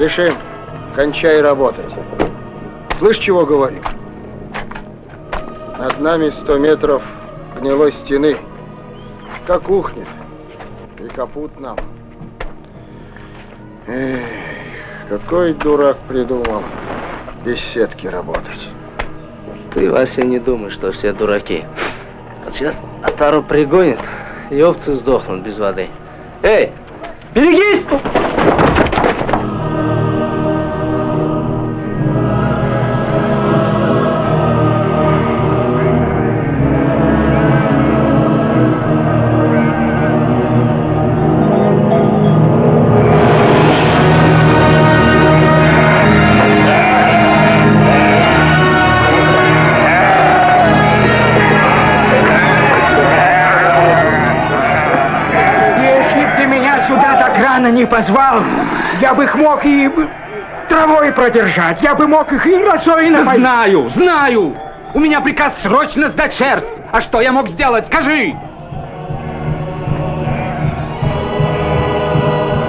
Решим, кончай работать. Слышь, чего говорю? Над нами 100 метров гнилой стены. Как ухнет. И капут нам. Эх, какой дурак придумал без сетки работать. Ты, Вася, не думай, что все дураки. Вот сейчас отару пригонит, и овцы сдохнут без воды. Эй, берегись! Не позвал, я бы их мог и травой продержать, я бы мог их и росой напоить. Знаю! У меня приказ срочно сдать шерсть. А что я мог сделать, скажи?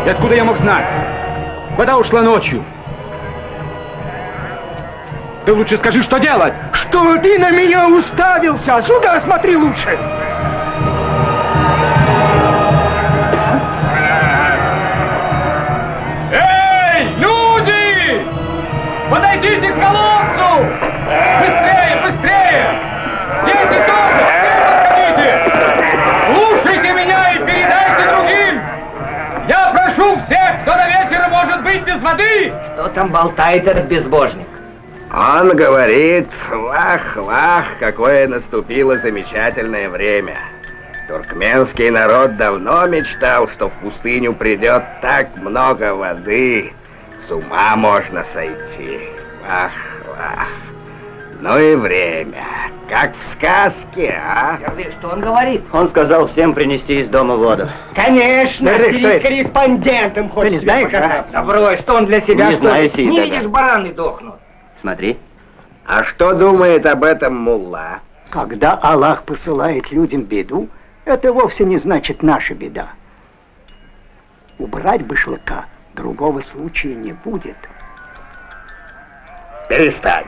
И откуда я мог знать? Вода ушла ночью. Ты лучше скажи, что делать? Что ты на меня уставился? Сюда смотри лучше. Подойдите к колодцу! Быстрее, быстрее! Дети тоже! Все подходите! Слушайте меня и передайте другим! Я прошу всех, кто до вечера может быть без воды! Что там болтает этот безбожник? Он говорит, вах, какое наступило замечательное время. Туркменский народ давно мечтал, что в пустыню придет так много воды. С ума можно сойти. Вах. Ну и время. Как в сказке, а? Что он говорит? Он сказал всем принести из дома воду. Конечно, перед корреспондентом хочешь себе показать. Да брось, что он для себя не знаю, не видишь, бараны дохнут. Смотри. А что думает об этом мулла? Когда Аллах посылает людям беду, это вовсе не значит наша беда. Убрать башлыка. Другого случая не будет. Перестань.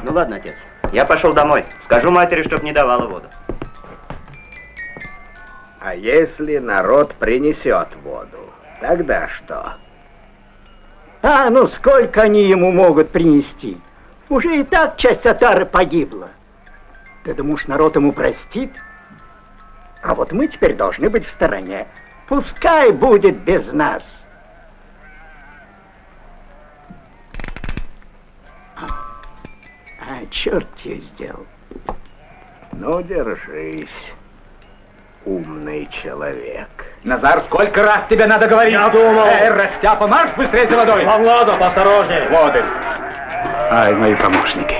Ну ладно, отец. Я пошел домой. Скажу матери, чтоб не давала воду. А если народ принесет воду, тогда что? Ну сколько они ему могут принести? Уже и так часть отары погибла. Ты думаешь, народ ему простит? А вот мы теперь должны быть в стороне. Пускай будет без нас. Черт тебе сделал. Ну, держись, умный человек. Назар, сколько раз тебе надо говорить? Я думал. Растяпа, марш быстрее за водой. Ладно, поосторожнее. Воды. Ай, мои помощники.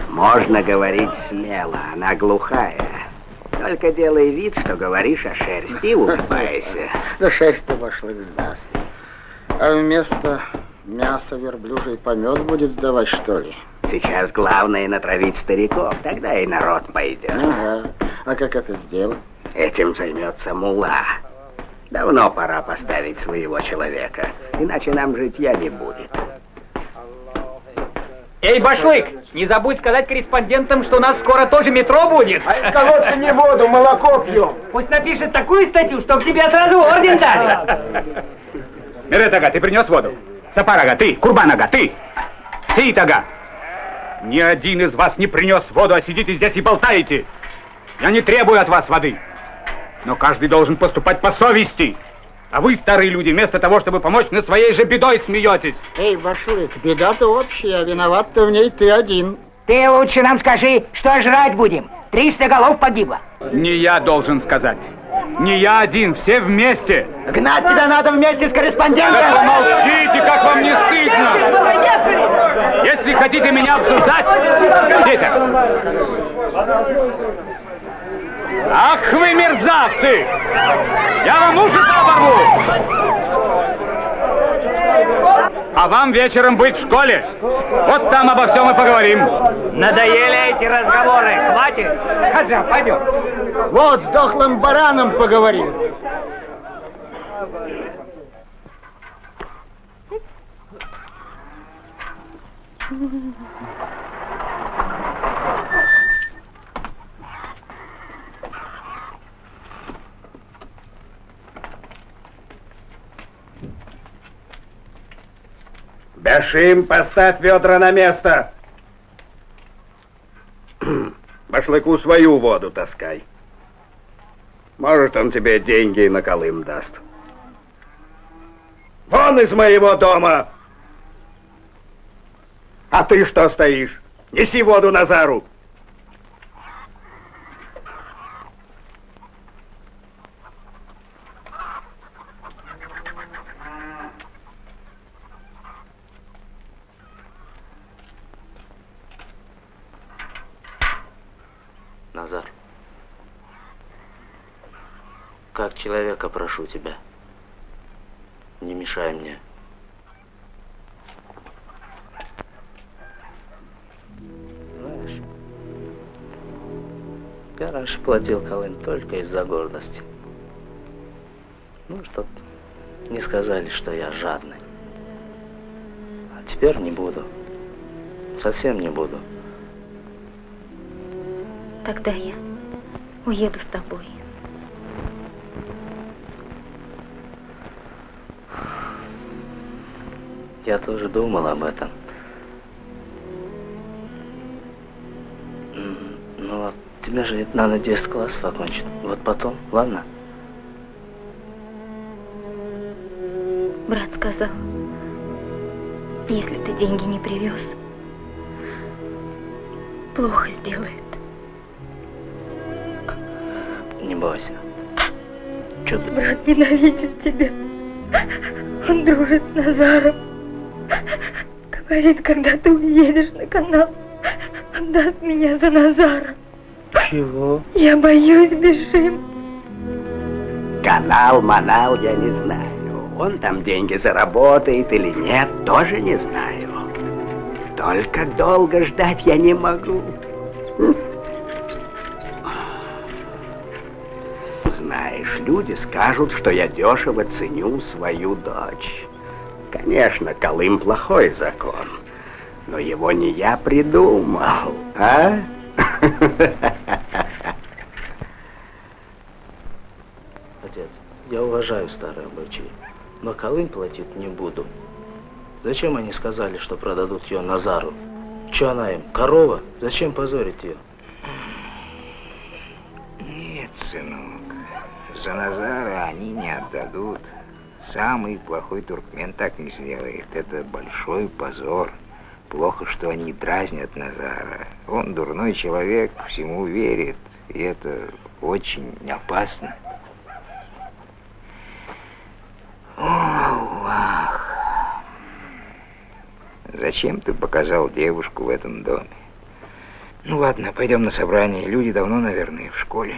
Можно говорить смело, она глухая. Только делай вид, что говоришь о шерсти, улыбайся. Да шерсть-то башлык сдаст. А вместо мяса верблюжий помет будет сдавать, что ли? Сейчас главное натравить стариков, тогда и народ пойдет. Ага. А как это сделать? Этим займется мулла. Давно пора поставить своего человека, иначе нам житья не будет. Эй, башлык, не забудь сказать корреспондентам, что у нас скоро тоже метро будет. А из колодца не воду, молоко пьем. Пусть напишет такую статью, чтобы тебе сразу орден дали. Мерет ага, ты принес воду? Сапар ага, ты, Курбан ага, ты. Сеид ага. Ни один из вас не принес воду, а сидите здесь и болтаете. Я не требую от вас воды. Но каждый должен поступать по совести. А вы, старые люди, вместо того, чтобы помочь, над своей же бедой смеетесь. Эй, башлык, беда-то общая, виноват-то в ней ты один. Ты лучше нам скажи, что жрать будем? 300 голов погибло. Не я должен сказать. Не я один, все вместе. Гнать тебя надо вместе с корреспондентом. Да помолчите, как вам не стыдно. Если хотите меня обсуждать, идите. Ах вы мерзавцы! Я вам уши оборву! А вам вечером быть в школе. Вот там обо всем и поговорим. Надоели эти разговоры. Хватит. Хаджа, пойдем. Вот с дохлым бараном поговорим. Бешим, поставь ведра на место. Башлыку свою воду таскай. Может, он тебе деньги на Колым даст. Вон из моего дома! А ты что стоишь? Неси воду Назару. Назар, как человека прошу тебя, не мешай мне. Знаешь, я раньше платил Колым только из-за гордости. Ну, чтоб не сказали, что я жадный. А теперь не буду. Совсем не буду. Тогда я уеду с тобой. Я тоже думал об этом. Но тебе же ведь надо 10 классов окончить. Вот потом, ладно? Брат сказал, если ты деньги не привез, плохо сделает. Не бойся. Чё ты? Брат ненавидит тебя. Он дружит с Назаром. Говорит, когда ты уедешь на канал, отдаст меня за Назара. Чего? Я боюсь, Бешим. Канал, манал, я не знаю. Он там деньги заработает или нет, тоже не знаю. Только долго ждать я не могу. Знаешь, люди скажут, что я дешево ценю свою дочь. Конечно, Колым плохой закон, но его не я придумал, а? Отец, я уважаю старые обычаи, но Колым платить не буду. Зачем они сказали, что продадут ее Назару? Че она им, корова? Зачем позорить ее? Нет, сынок, за Назара они не отдадут. Самый плохой туркмен так не сделает. Это большой позор. Плохо, что они дразнят Назара. Он дурной человек, всему верит. И это очень опасно. О, Аллах! Зачем ты показал девушку в этом доме? Ну ладно, пойдем на собрание. Люди давно, наверное, в школе.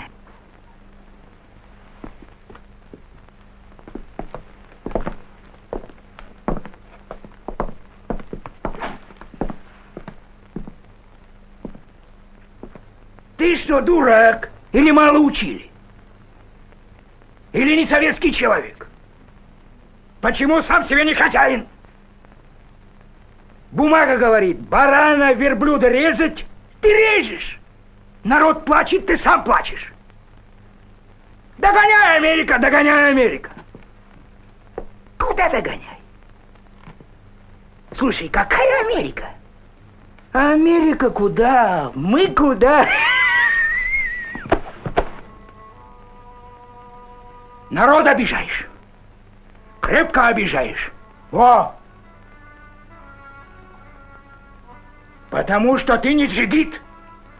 Ты что, дурак? Или мало учили? Или не советский человек? Почему сам себе не хозяин? Бумага говорит, барана, верблюда резать, ты режешь. Народ плачет, ты сам плачешь. Догоняй, Америка, догоняй, Америка. Куда догоняй? Слушай, какая Америка? Америка куда? Мы куда? Народ обижаешь. Крепко обижаешь. Во! Потому что ты не джигит.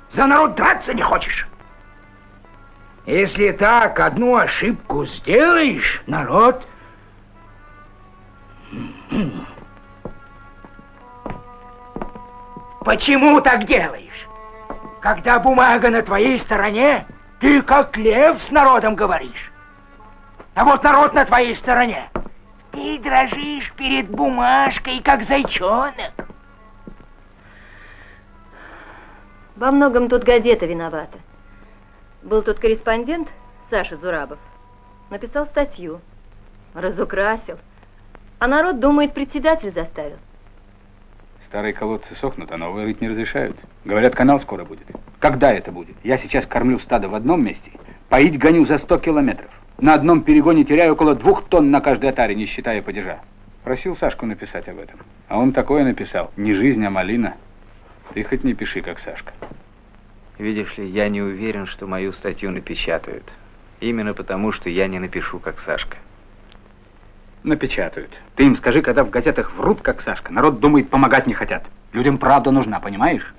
За народ драться не хочешь. Если так одну ошибку сделаешь, народ... Почему так делаешь? Когда бумага на твоей стороне, Ты как лев с народом говоришь. А вот народ на твоей стороне. Ты дрожишь перед бумажкой, как зайчонок. Во многом тут газета виновата. Был тут корреспондент, Саша Зурабов, написал статью, разукрасил. А народ думает, председатель заставил. Старые колодцы сохнут, а новые рыть не разрешают. Говорят, канал скоро будет. Когда это будет? Я сейчас кормлю стадо в одном месте, поить гоню за 100 километров. На одном перегоне теряю около 2 тонн на каждой отаре, не считая падежа. Просил Сашку написать об этом. А он такое написал. Не жизнь, а малина. Ты хоть не пиши, как Сашка. Видишь ли, я не уверен, что мою статью напечатают. Именно потому, что я не напишу, как Сашка. Напечатают. Ты им скажи, когда в газетах врут, как Сашка. Народ думает, помогать не хотят. Людям правда нужна, понимаешь?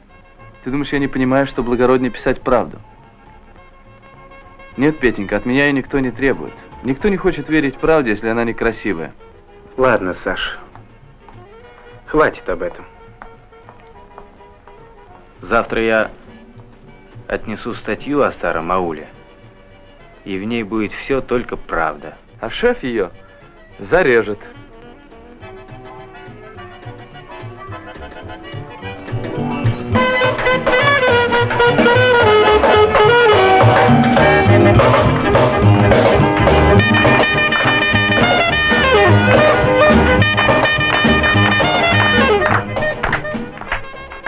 Ты думаешь, я не понимаю, что благороднее писать правду? Нет, Петенька, от меня ее никто не требует. Никто не хочет верить правде, если она некрасивая. Ладно, Саш. Хватит об этом. Завтра я отнесу статью о старом ауле. И в ней будет все только правда. А шеф ее зарежет.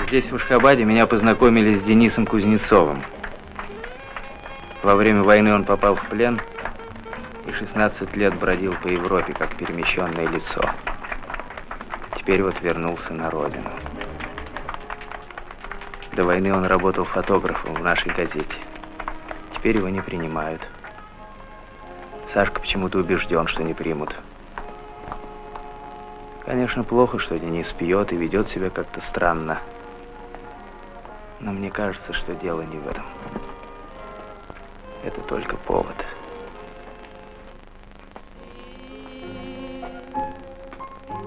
Здесь, в Ашхабаде, меня познакомили с Денисом Кузнецовым. Во время войны он попал в плен и 16 лет бродил по Европе, как перемещенное лицо. Теперь вот вернулся на родину. До войны он работал фотографом в нашей газете. Теперь его не принимают. Сашка почему-то убежден, что не примут. Конечно, плохо, что Денис пьет и ведет себя как-то странно. Но мне кажется, что дело не в этом. Это только повод.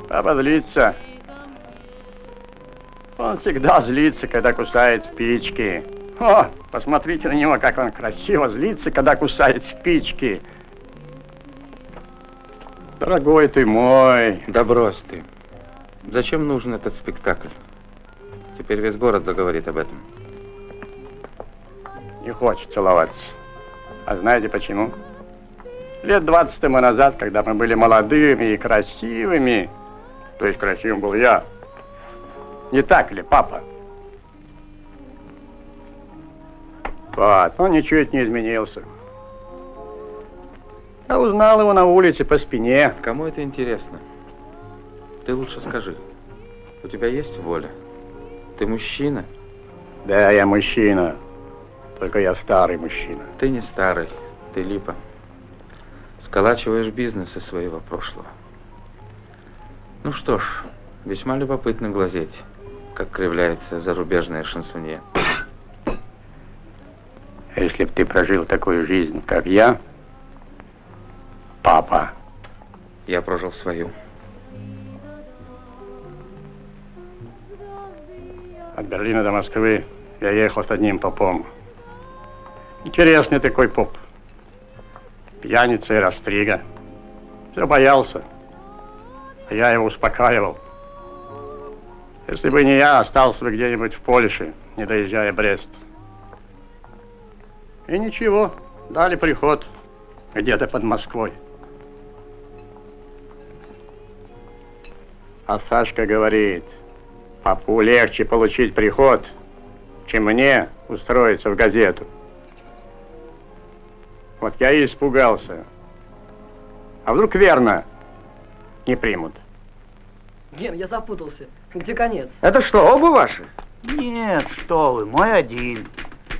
Папа злится. Он всегда злится, когда кусает спички. О, посмотрите на него, как он красиво злится, когда кусает спички. Дорогой ты мой. Да брось ты. Зачем нужен этот спектакль? Теперь весь город заговорит об этом. Не хочет целоваться. А знаете почему? Лет 20 тому назад, когда мы были молодыми и красивыми, то есть красивым был я, не так ли, папа? Вот, он ничуть не изменился. Я узнал его на улице по спине. Кому это интересно? Ты лучше скажи, у тебя есть воля? Ты мужчина? Да, я мужчина. Только я старый мужчина. Ты не старый, ты липа. Сколачиваешь бизнес из своего прошлого. Ну что ж, весьма любопытно глазеть, как кривляется зарубежная шансонье. Если б ты прожил такую жизнь, как я, папа. Я прожил свою. От Берлина до Москвы я ехал с одним попом. Интересный такой поп. Пьяница и растрига. Все боялся. А я его успокаивал. Если бы не я, остался бы где-нибудь в Польше, не доезжая Брест. И ничего, дали приход где-то под Москвой. А Сашка говорит, папу легче получить приход, чем мне устроиться в газету. Вот я и испугался. А вдруг верно не примут? Ген, я запутался. Где конец? Это что, оба ваши? Нет, что вы, мой один.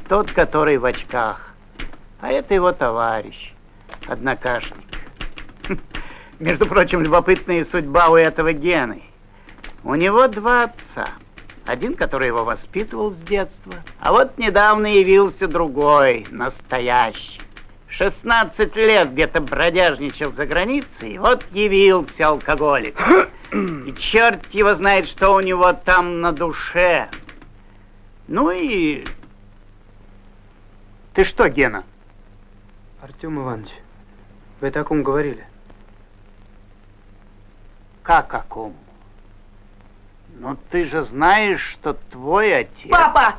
Тот, который в очках. А это его товарищ, однокашник. Между прочим, любопытная судьба у этого Гены. У него два отца. Один, который его воспитывал с детства, а вот недавно явился другой, настоящий. 16 лет где-то бродяжничал за границей, вот явился алкоголик. И черт его знает, что у него там на душе. Ну и... Ты что, Гена, Артем Иванович, вы о ком говорили? Как о ком? Ну ты же знаешь, что твой отец... Папа!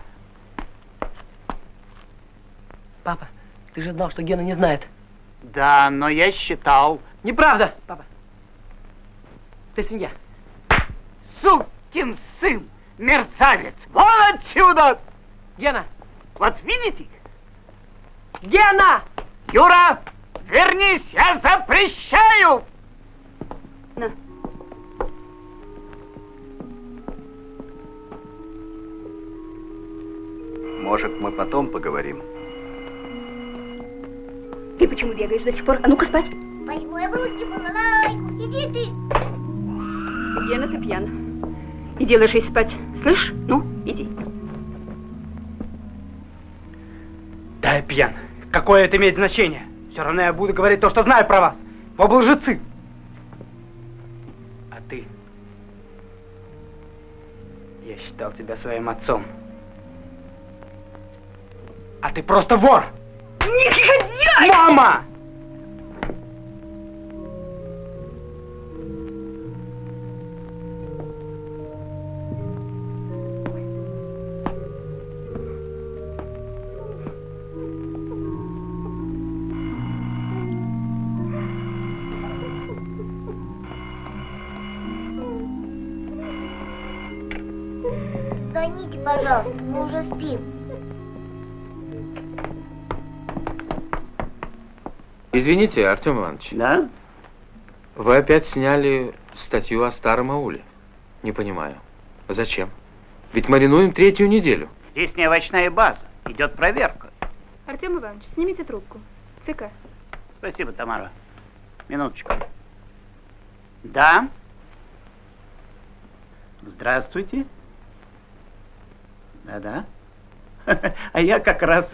Папа, ты же знал, что Гена не знает. Да, но я считал... Неправда, папа. Ты свинья. Сукин сын! Мерзавец! Вон отсюда! Гена! Вот видите? Гена! Юра, вернись, я запрещаю! На. Может, мы потом поговорим? Ты почему бегаешь до сих пор? А ну-ка спать. Возьму я в руки балалайку. Иди ты. Гена, ты пьян. Иди ложись спать. Слышь? Ну, иди. Да, я пьян. Какое это имеет значение? Все равно я буду говорить то, что знаю про вас. Вы был лжецы. А ты? Я считал тебя своим отцом. А ты просто вор! Негодяй! Мама! Звоните, пожалуйста, мы уже спим. Извините, Артем Иванович. Да? Вы опять сняли статью о старом ауле. Не понимаю. Зачем? Ведь маринуем 3-ю неделю. Здесь не овощная база. Идет проверка. Артем Иванович, снимите трубку. ЦК. Спасибо, Тамара. Минуточку. Да? Здравствуйте. Да-да. А я как раз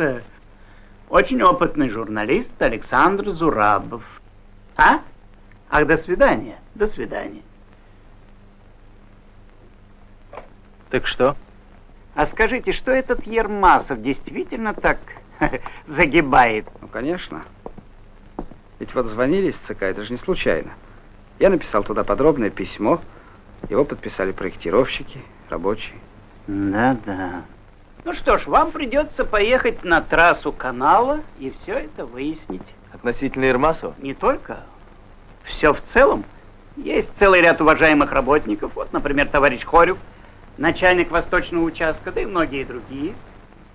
очень опытный журналист Александр Зурабов. А? Ах, до свидания. До свидания. Так что? А скажите, что этот Ермасов действительно так загибает? Ну, конечно. Ведь вот звонили из ЦК, это же не случайно. Я написал туда подробное письмо. Его подписали проектировщики, рабочие. Да-да. Ну что ж, вам придется поехать на трассу канала и все это выяснить. Относительно Ермасова? Не только. Все в целом. Есть целый ряд уважаемых работников. Вот, например, товарищ Хорюк, начальник восточного участка, да и многие другие.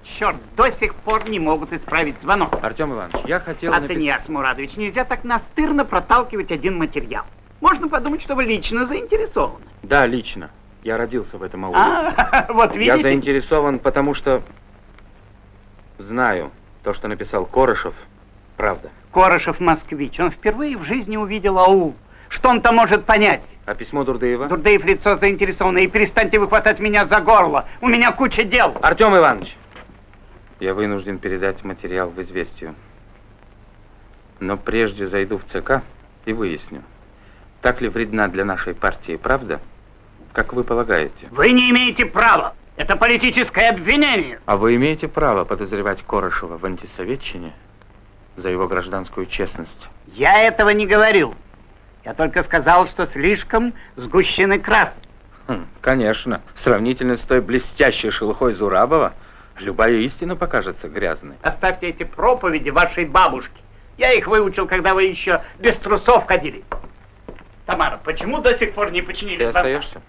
Черт, до сих пор не могут исправить звонок. Артем Иванович, я хотел Атаниас Мурадович, нельзя так настырно проталкивать один материал. Можно подумать, что вы лично заинтересованы. Да, лично. Я родился в этом ауле. Вот видите? Я заинтересован, потому что знаю, то, что написал Корышев, правда. Корышев москвич. Он впервые в жизни увидел аул. Что он там может понять? А письмо Дурдеева? Дурдеев лицо заинтересованное. И перестаньте выхватать меня за горло. У меня куча дел. Артем Иванович, я вынужден передать материал в «Известию». Но прежде зайду в ЦК и выясню, так ли вредна для нашей партии правда, как вы полагаете. Вы не имеете права. Это политическое обвинение. А вы имеете право подозревать Корышева в антисоветчине за его гражданскую честность? Я этого не говорил. Я только сказал, что слишком сгущены краски. Конечно. Сравнительно с той блестящей шелухой Зурабова, любая истина покажется грязной. Оставьте эти проповеди вашей бабушки. Я их выучил, когда вы еще без трусов ходили. Тамара, почему до сих пор не починили? Ты остаешься?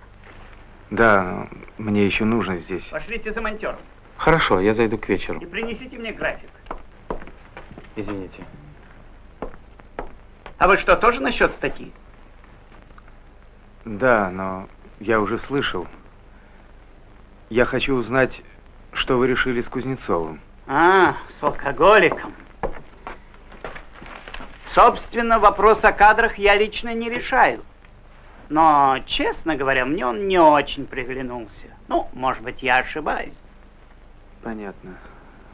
Да, мне еще нужно здесь. Пошлите за монтером. Хорошо, я зайду к вечеру. И принесите мне график. Извините. А вы что, тоже насчет статьи? Да, но я уже слышал. Я хочу узнать, что вы решили с Кузнецовым. А, с алкоголиком. Собственно, вопрос о кадрах я лично не решаю. Но, честно говоря, мне он не очень приглянулся. Ну, может быть, я ошибаюсь. Понятно.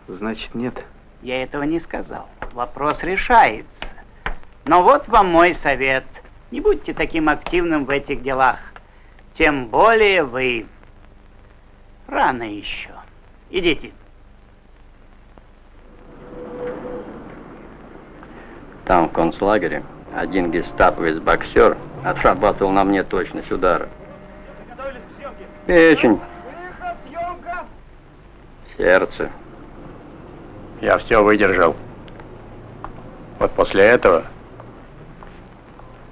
Значит, нет? Я этого не сказал. Вопрос решается. Но вот вам мой совет. Не будьте таким активным в этих делах. Тем более вы. Рано еще. Идите. Там, в концлагере, один гестаповец-боксер отрабатывал на мне точность удара. Печень. Сердце. Я все выдержал. Вот после этого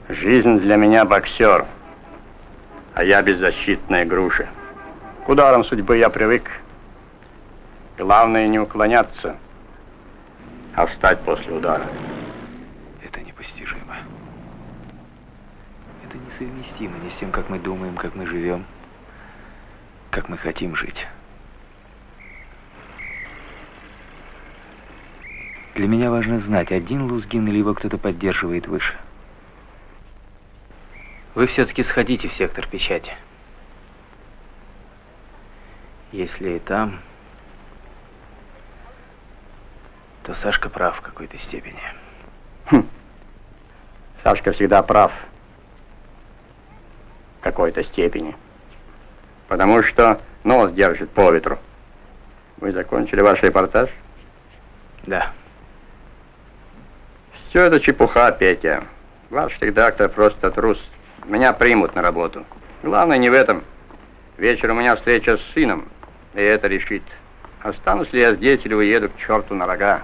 жизнь для меня боксер, а я беззащитная груша. К ударам судьбы я привык. Главное не уклоняться, а встать после удара. Это непостижимо. Это несовместимо ни с тем, как мы думаем, как мы живем, как мы хотим жить. Для меня важно знать, один Лузгин или его кто-то поддерживает выше. Вы все-таки сходите в сектор печати. Если и там, то Сашка прав в какой-то степени. Сашка всегда прав. В какой-то степени. Потому что нос держит по ветру. Вы закончили ваш репортаж? Да. Все это чепуха, Петя. Ваш редактор просто трус. Меня примут на работу. Главное не в этом. Вечером у меня встреча с сыном, и это решит, останусь ли я здесь или уеду к черту на рога.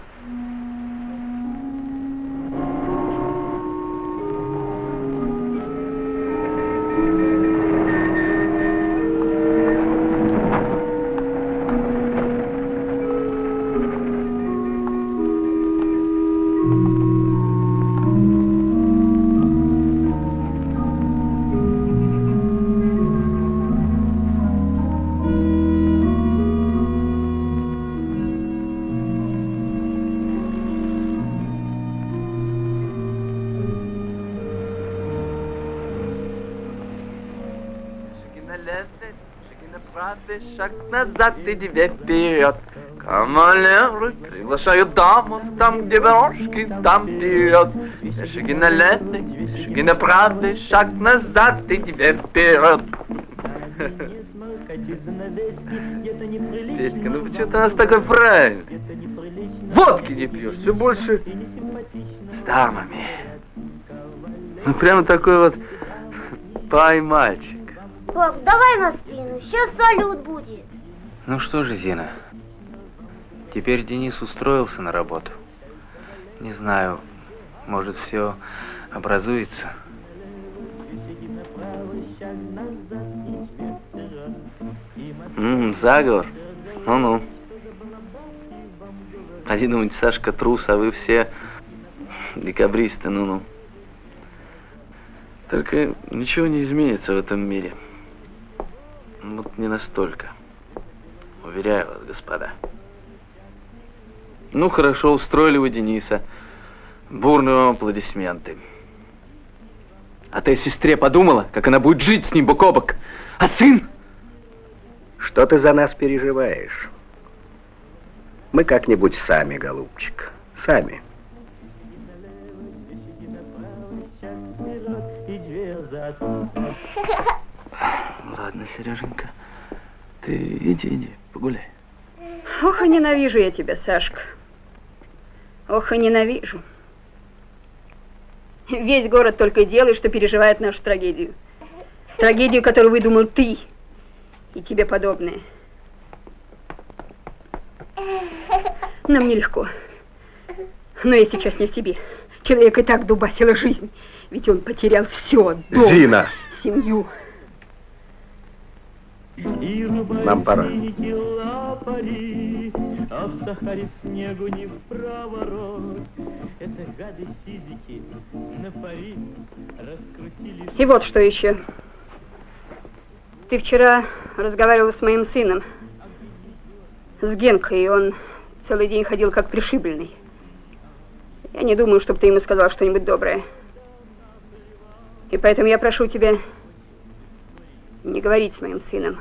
Шаг назад и две вперед. Кавалеры приглашают даму, там, где дорожки, там вперед. Шаги налево, шаги направо, шаг назад и две вперед. Петька, ну почему ты у нас такой правильный? Водки не пьешь, все больше с дамами. Ну прямо такой вот пай-мальчик. Пап, давай на спину, сейчас салют будет. Ну что же, Зина, теперь Денис устроился на работу. Не знаю, может, все образуется. Заговор? Ну-ну. Один думает, Сашка трус, а вы все декабристы, ну-ну. Только ничего не изменится в этом мире. Вот не настолько. Уверяю вас, господа. Ну, хорошо, устроили вы Дениса. Бурные вам аплодисменты. А ты о сестре подумала, как она будет жить с ним бок о бок? А сын? Что ты за нас переживаешь? Мы как-нибудь сами, голубчик, сами. Ладно, Сереженька, ты иди, погуляй. Ох, и ненавижу я тебя, Сашка. Ох, и ненавижу. Весь город только и делает, что переживает нашу трагедию. Трагедию, которую выдумал ты и тебе подобные. Нам нелегко. Но я сейчас не в себе. Человек и так дубасила жизнь. Ведь он потерял все. Дом, Зина! семью. Нам пора. А в Сахаре снегу не в проворот. Это гады физики на пари раскрутили. И вот что еще. Ты вчера разговаривал с моим сыном, с Генкой, и он целый день ходил как пришибленный. Я не думаю, чтобы ты ему сказал что-нибудь доброе. И поэтому я прошу тебя не говорить с моим сыном.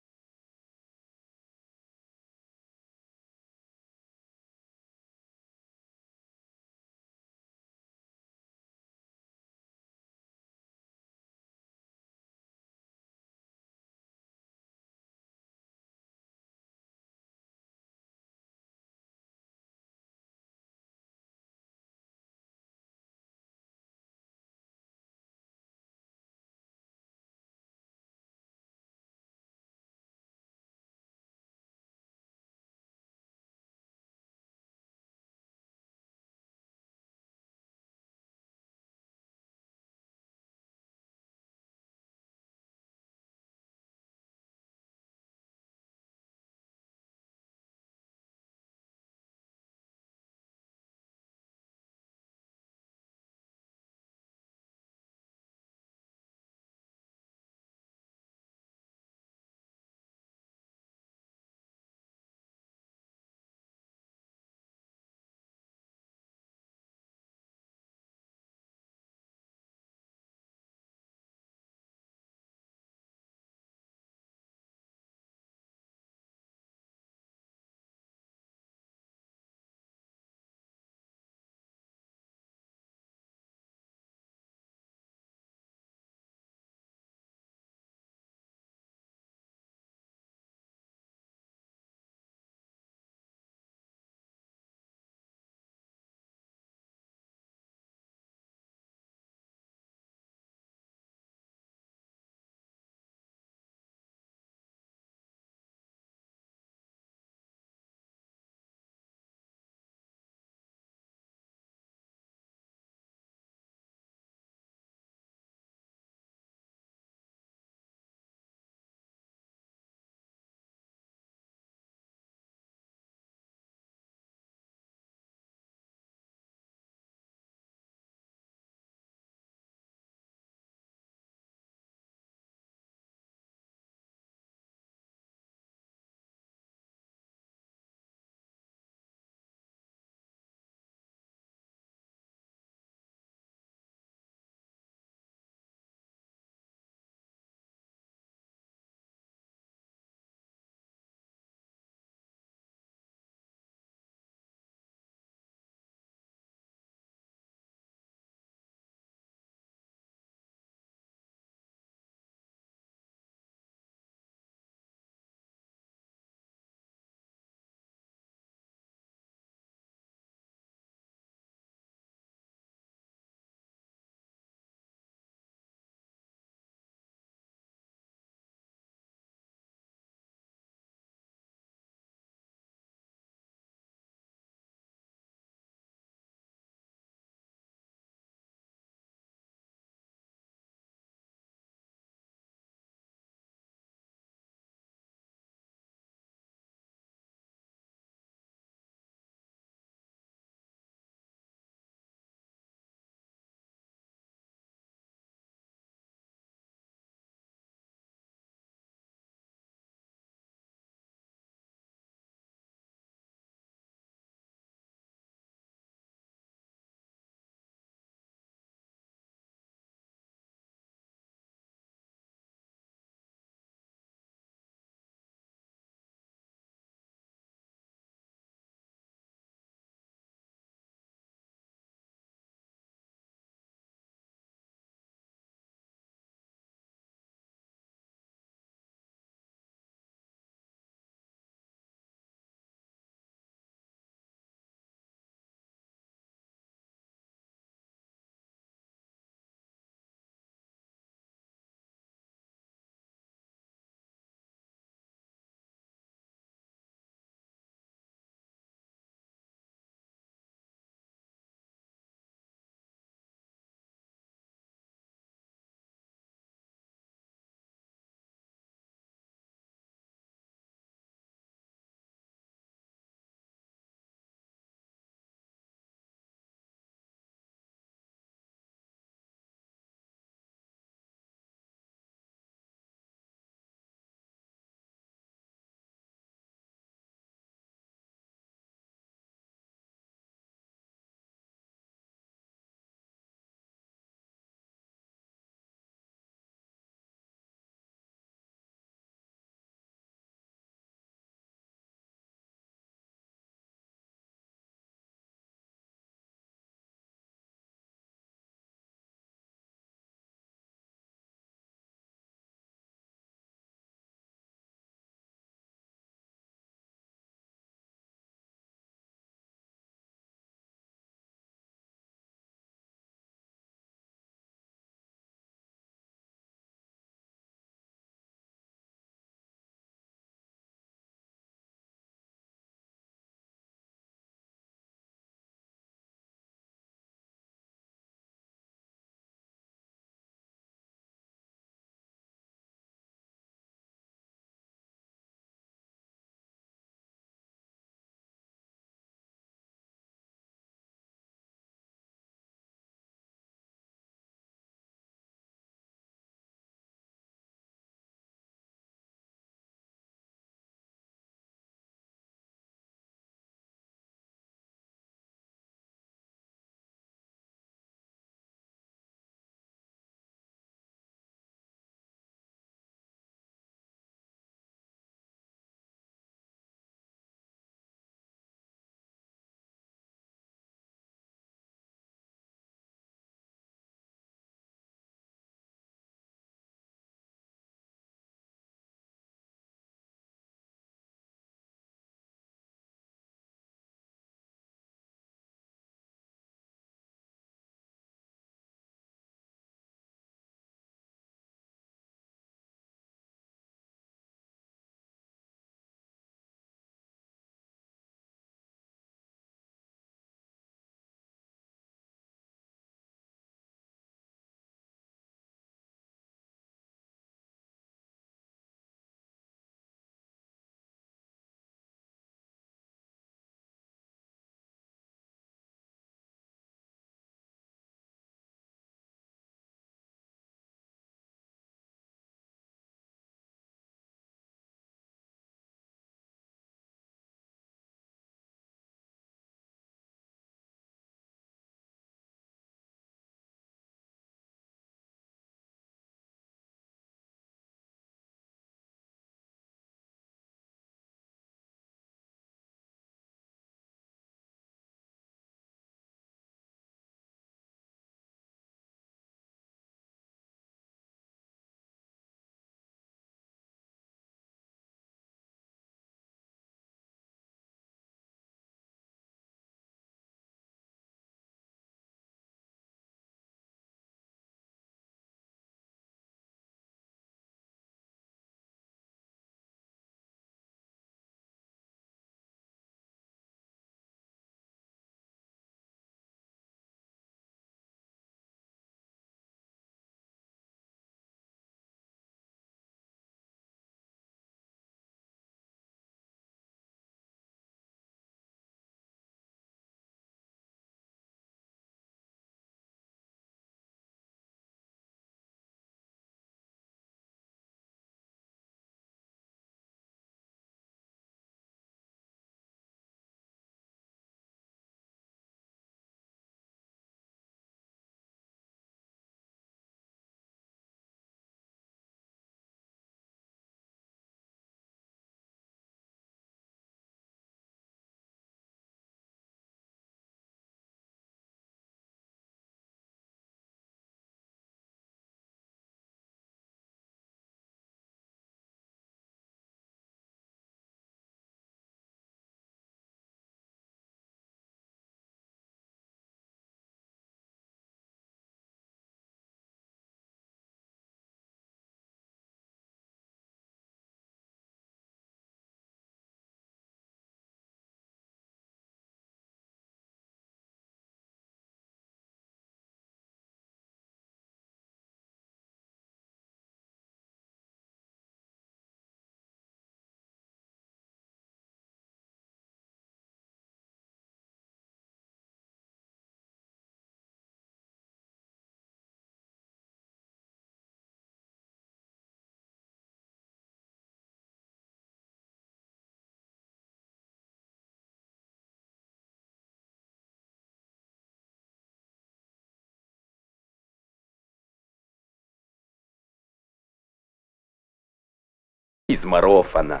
Из моров она.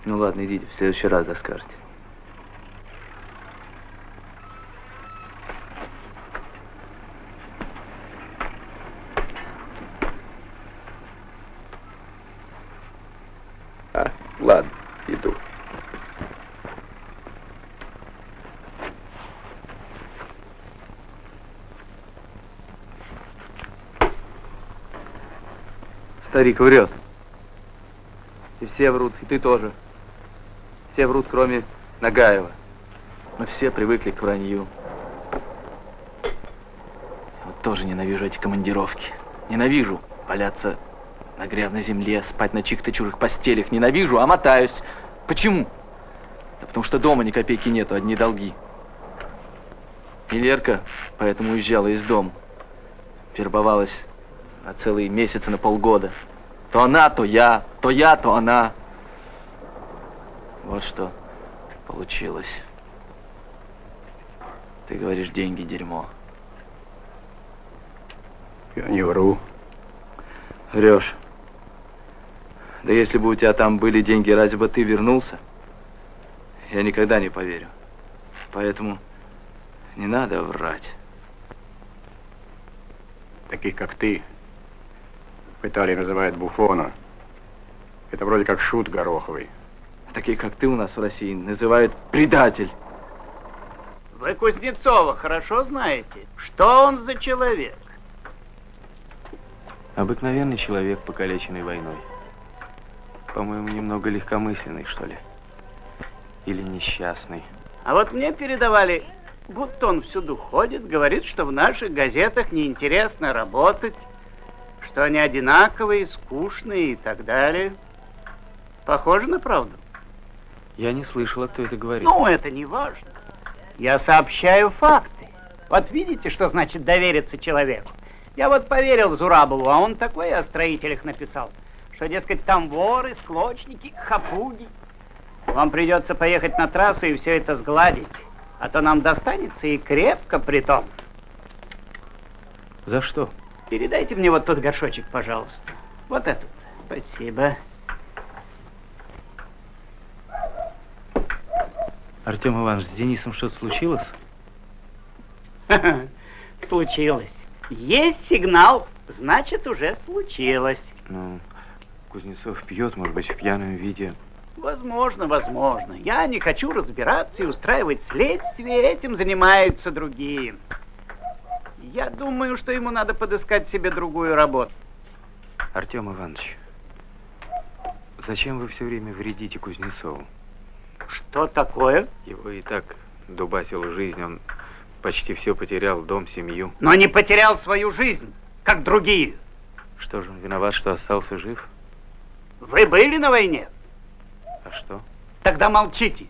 Ну ладно, идите, в следующий раз расскажете. Ладно, иду. Старик врет. И все врут, и ты тоже. Все врут, кроме Нагаева. Мы все привыкли к вранью. Вот тоже ненавижу эти командировки. Ненавижу валяться на грязной земле, спать на чьих-то чужих постелях. Ненавижу, а мотаюсь. Почему? Да потому что дома ни копейки нету, одни долги. И Лерка поэтому уезжала из дома. Вербовалась на целые месяцы, на полгода. То она, то я, то она. Вот что получилось. Ты говоришь, деньги дерьмо. Я не вру. Врешь. Да если бы у тебя там были деньги, разве бы ты вернулся? Я никогда не поверю. Поэтому не надо врать. Таких, как ты, в Италии называют буфона. Это вроде как шут гороховый. Таких, как ты, у нас в России называют предатель. Вы Кузнецова хорошо знаете. Что он за человек? Обыкновенный человек, покалеченный войной. По-моему, немного легкомысленный, что ли. Или несчастный. А вот мне передавали, будто он всюду ходит, говорит, что в наших газетах неинтересно работать, что они одинаковые, скучные и так далее. Похоже на правду? Я не слышала, кто это говорит. Ну, это не важно. Я сообщаю факты. Вот видите, что значит довериться человеку? Я вот поверил Зурабову, а он такое о строителях написал, что, дескать, там воры, склочники, хапуги. Вам придется поехать на трассу и все это сгладить, а то нам достанется и крепко при том. За что? Передайте мне вот тот горшочек, пожалуйста. Вот этот. Спасибо. Артем Иванович, с Денисом что-то случилось? Случилось. Есть сигнал, значит, уже случилось. Ну, Кузнецов пьет, может быть, в пьяном виде. Возможно, возможно. Я не хочу разбираться и устраивать следствие, этим занимаются другие. Я думаю, что ему надо подыскать себе другую работу. Артем Иванович, зачем вы все время вредите Кузнецову? Что такое? Его и так дубасил жизнь, он почти все потерял, дом, семью. Но не потерял свою жизнь, как другие. Что же, он виноват, что остался жив? Вы были на войне? А что? Тогда молчите.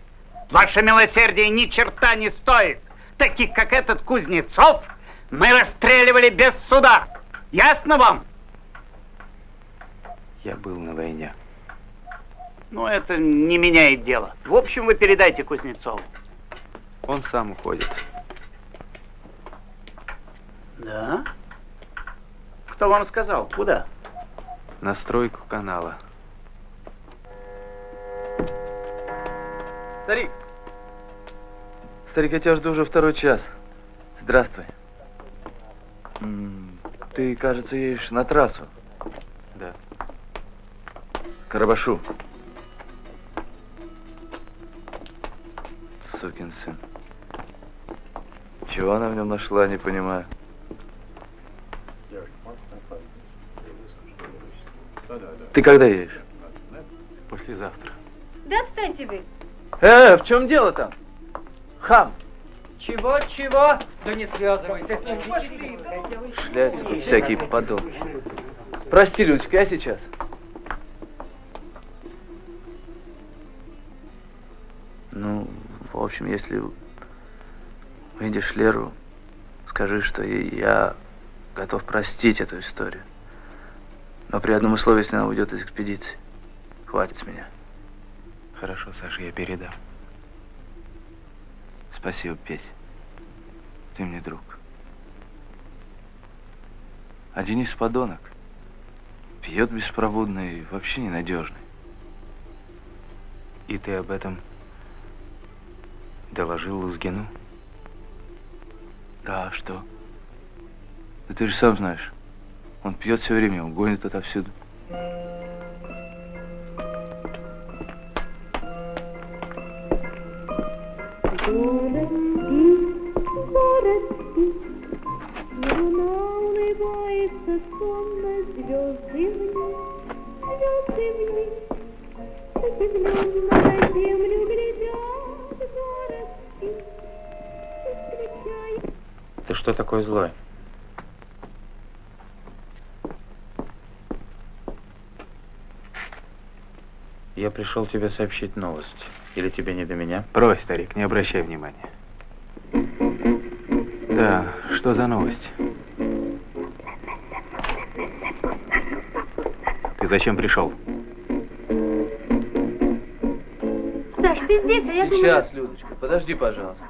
Ваше милосердие ни черта не стоит. Таких, как этот Кузнецов, мы расстреливали без суда. Ясно вам? Я был на войне. Но это не меняет дело. В общем, вы передайте Кузнецову. Он сам уходит. Да? Кто вам сказал? Куда? На стройку канала. Старик! Старик, я тебя жду уже второй час. Здравствуй. Ты, кажется, едешь на трассу. Да. Карабашу. Сукин сын. Чего она в нем нашла, не понимаю. Ты когда едешь? Послезавтра. Да отстаньте вы. В чем дело там? Хам. Чего? Да не связывайтесь. Пошли. Шляются тут всякие подонки. Прости, Людочка, я сейчас. Ну, в общем, если видишь Леру, скажи, что я готов простить эту историю. Но при одном условии, если она уйдет из экспедиции. Хватит с меня. Хорошо, Саша, я передам. Спасибо, Петь. Ты мне друг. А Денис подонок. Пьет беспробудно и вообще ненадежный. И ты об этом доложил Лузгину? Да, а что? Да ты же сам знаешь. Он пьет все время, он гонит отовсюду. Город спит, луна улыбается сонно, звезды вниз, удивленно на землю глядят, город спит, встречает. Ты что такой злой? Я пришел тебе сообщить новость. Или тебе не до меня? Брось, старик, не обращай внимания. Да, что за новость? Ты зачем пришел? Саш, ты здесь, а я думала... Сейчас, Людочка, подожди, пожалуйста.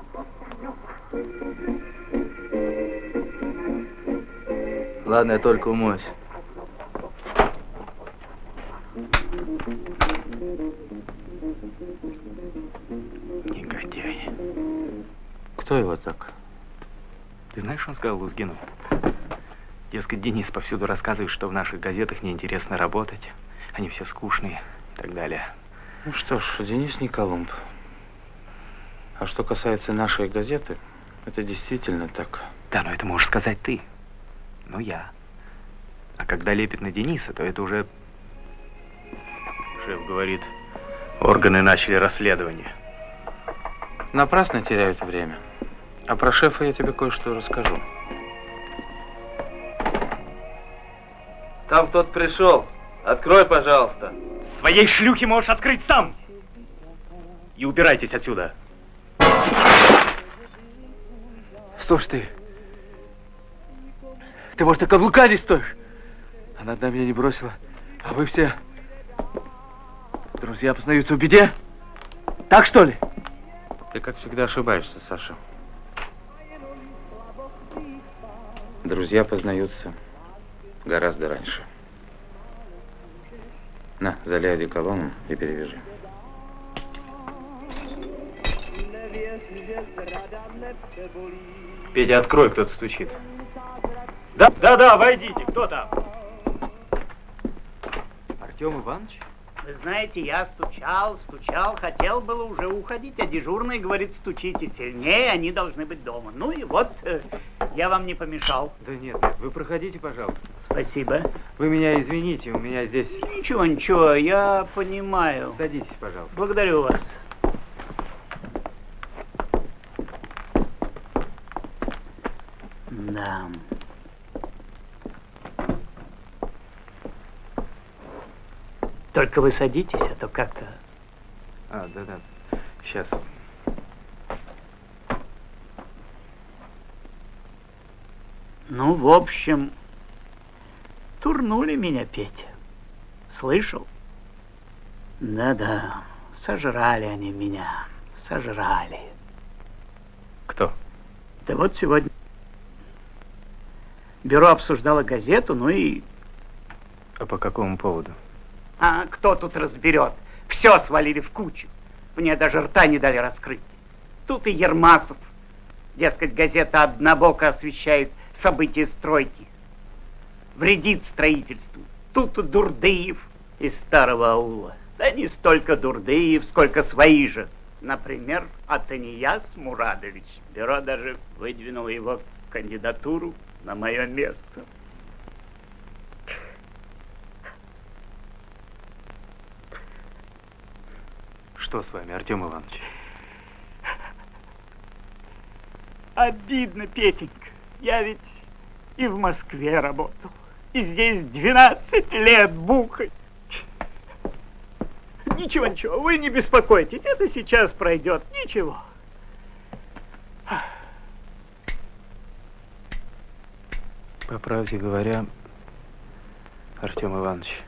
Ладно, я только умоюсь. Негодяй. Кто его так? Ты знаешь, он сказал Лузгину? Дескать, Денис повсюду рассказывает, что в наших газетах неинтересно работать. Они все скучные и так далее. Ну что ж, Денис не Колумб. А что касается нашей газеты, это действительно так. Да, но это можешь сказать ты. Ну, я. А когда лепит на Дениса, то это уже... Шеф говорит, органы начали расследование. Напрасно теряют время. А про шефа я тебе кое-что расскажу. Там кто-то пришел. Открой, пожалуйста. Своей шлюхи можешь открыть сам. И убирайтесь отсюда. Что ж ты? Ты, может, и каблука не стоишь? Она одна меня не бросила. А вы все... Друзья познаются в беде? Так, что ли? Ты, как всегда, ошибаешься, Саша. Друзья познаются гораздо раньше. На, залей одеколоном и перевяжи. Петя, открой, кто-то стучит. Да, войдите, кто там? Артем Иванович? Вы знаете, я стучал, хотел было уже уходить, а дежурный говорит, стучите сильнее, они должны быть дома. Ну и вот, я вам не помешал. Да нет, вы проходите, пожалуйста. Спасибо. Вы меня извините, у меня здесь... Ничего, я понимаю. Садитесь, пожалуйста. Благодарю вас. Да. Только вы садитесь, а то как-то... А, да. Сейчас. Ну, в общем, турнули меня, Петя. Слышал? Да, сожрали они меня, сожрали. Кто? Да вот сегодня бюро обсуждало газету, ну и... А по какому поводу? А кто тут разберет? Все свалили в кучу. Мне даже рта не дали раскрыть. Тут и Ермасов. Дескать, газета однобоко освещает события стройки. Вредит строительству. Тут и Дурдыев из старого аула. Да не столько Дурдыев, сколько свои же. Например, Атанияс Мурадович. Бюро даже выдвинуло его кандидатуру на мое место. Что с вами, Артем Иванович? Обидно, Петенька. Я ведь и в Москве работал, и здесь 12 лет бухать. Ничего, вы не беспокойтесь, это сейчас пройдет, ничего. По правде говоря, Артем Иванович,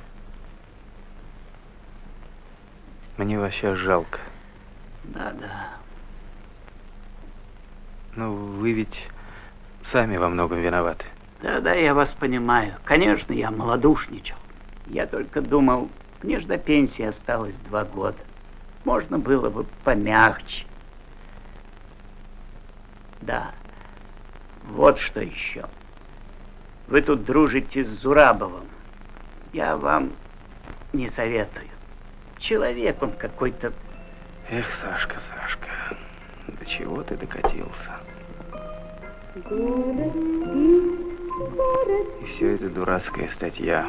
мне вас сейчас жалко. Да. Ну, вы ведь сами во многом виноваты. Да, я вас понимаю. Конечно, я малодушничал. Я только думал, мне ж до пенсии осталось 2 года. Можно было бы помягче. Да, вот что еще. Вы тут дружите с Зурабовым. Я вам не советую. Человек он какой-то... Эх, Сашка, Сашка, до чего ты докатился? И все это дурацкая статья.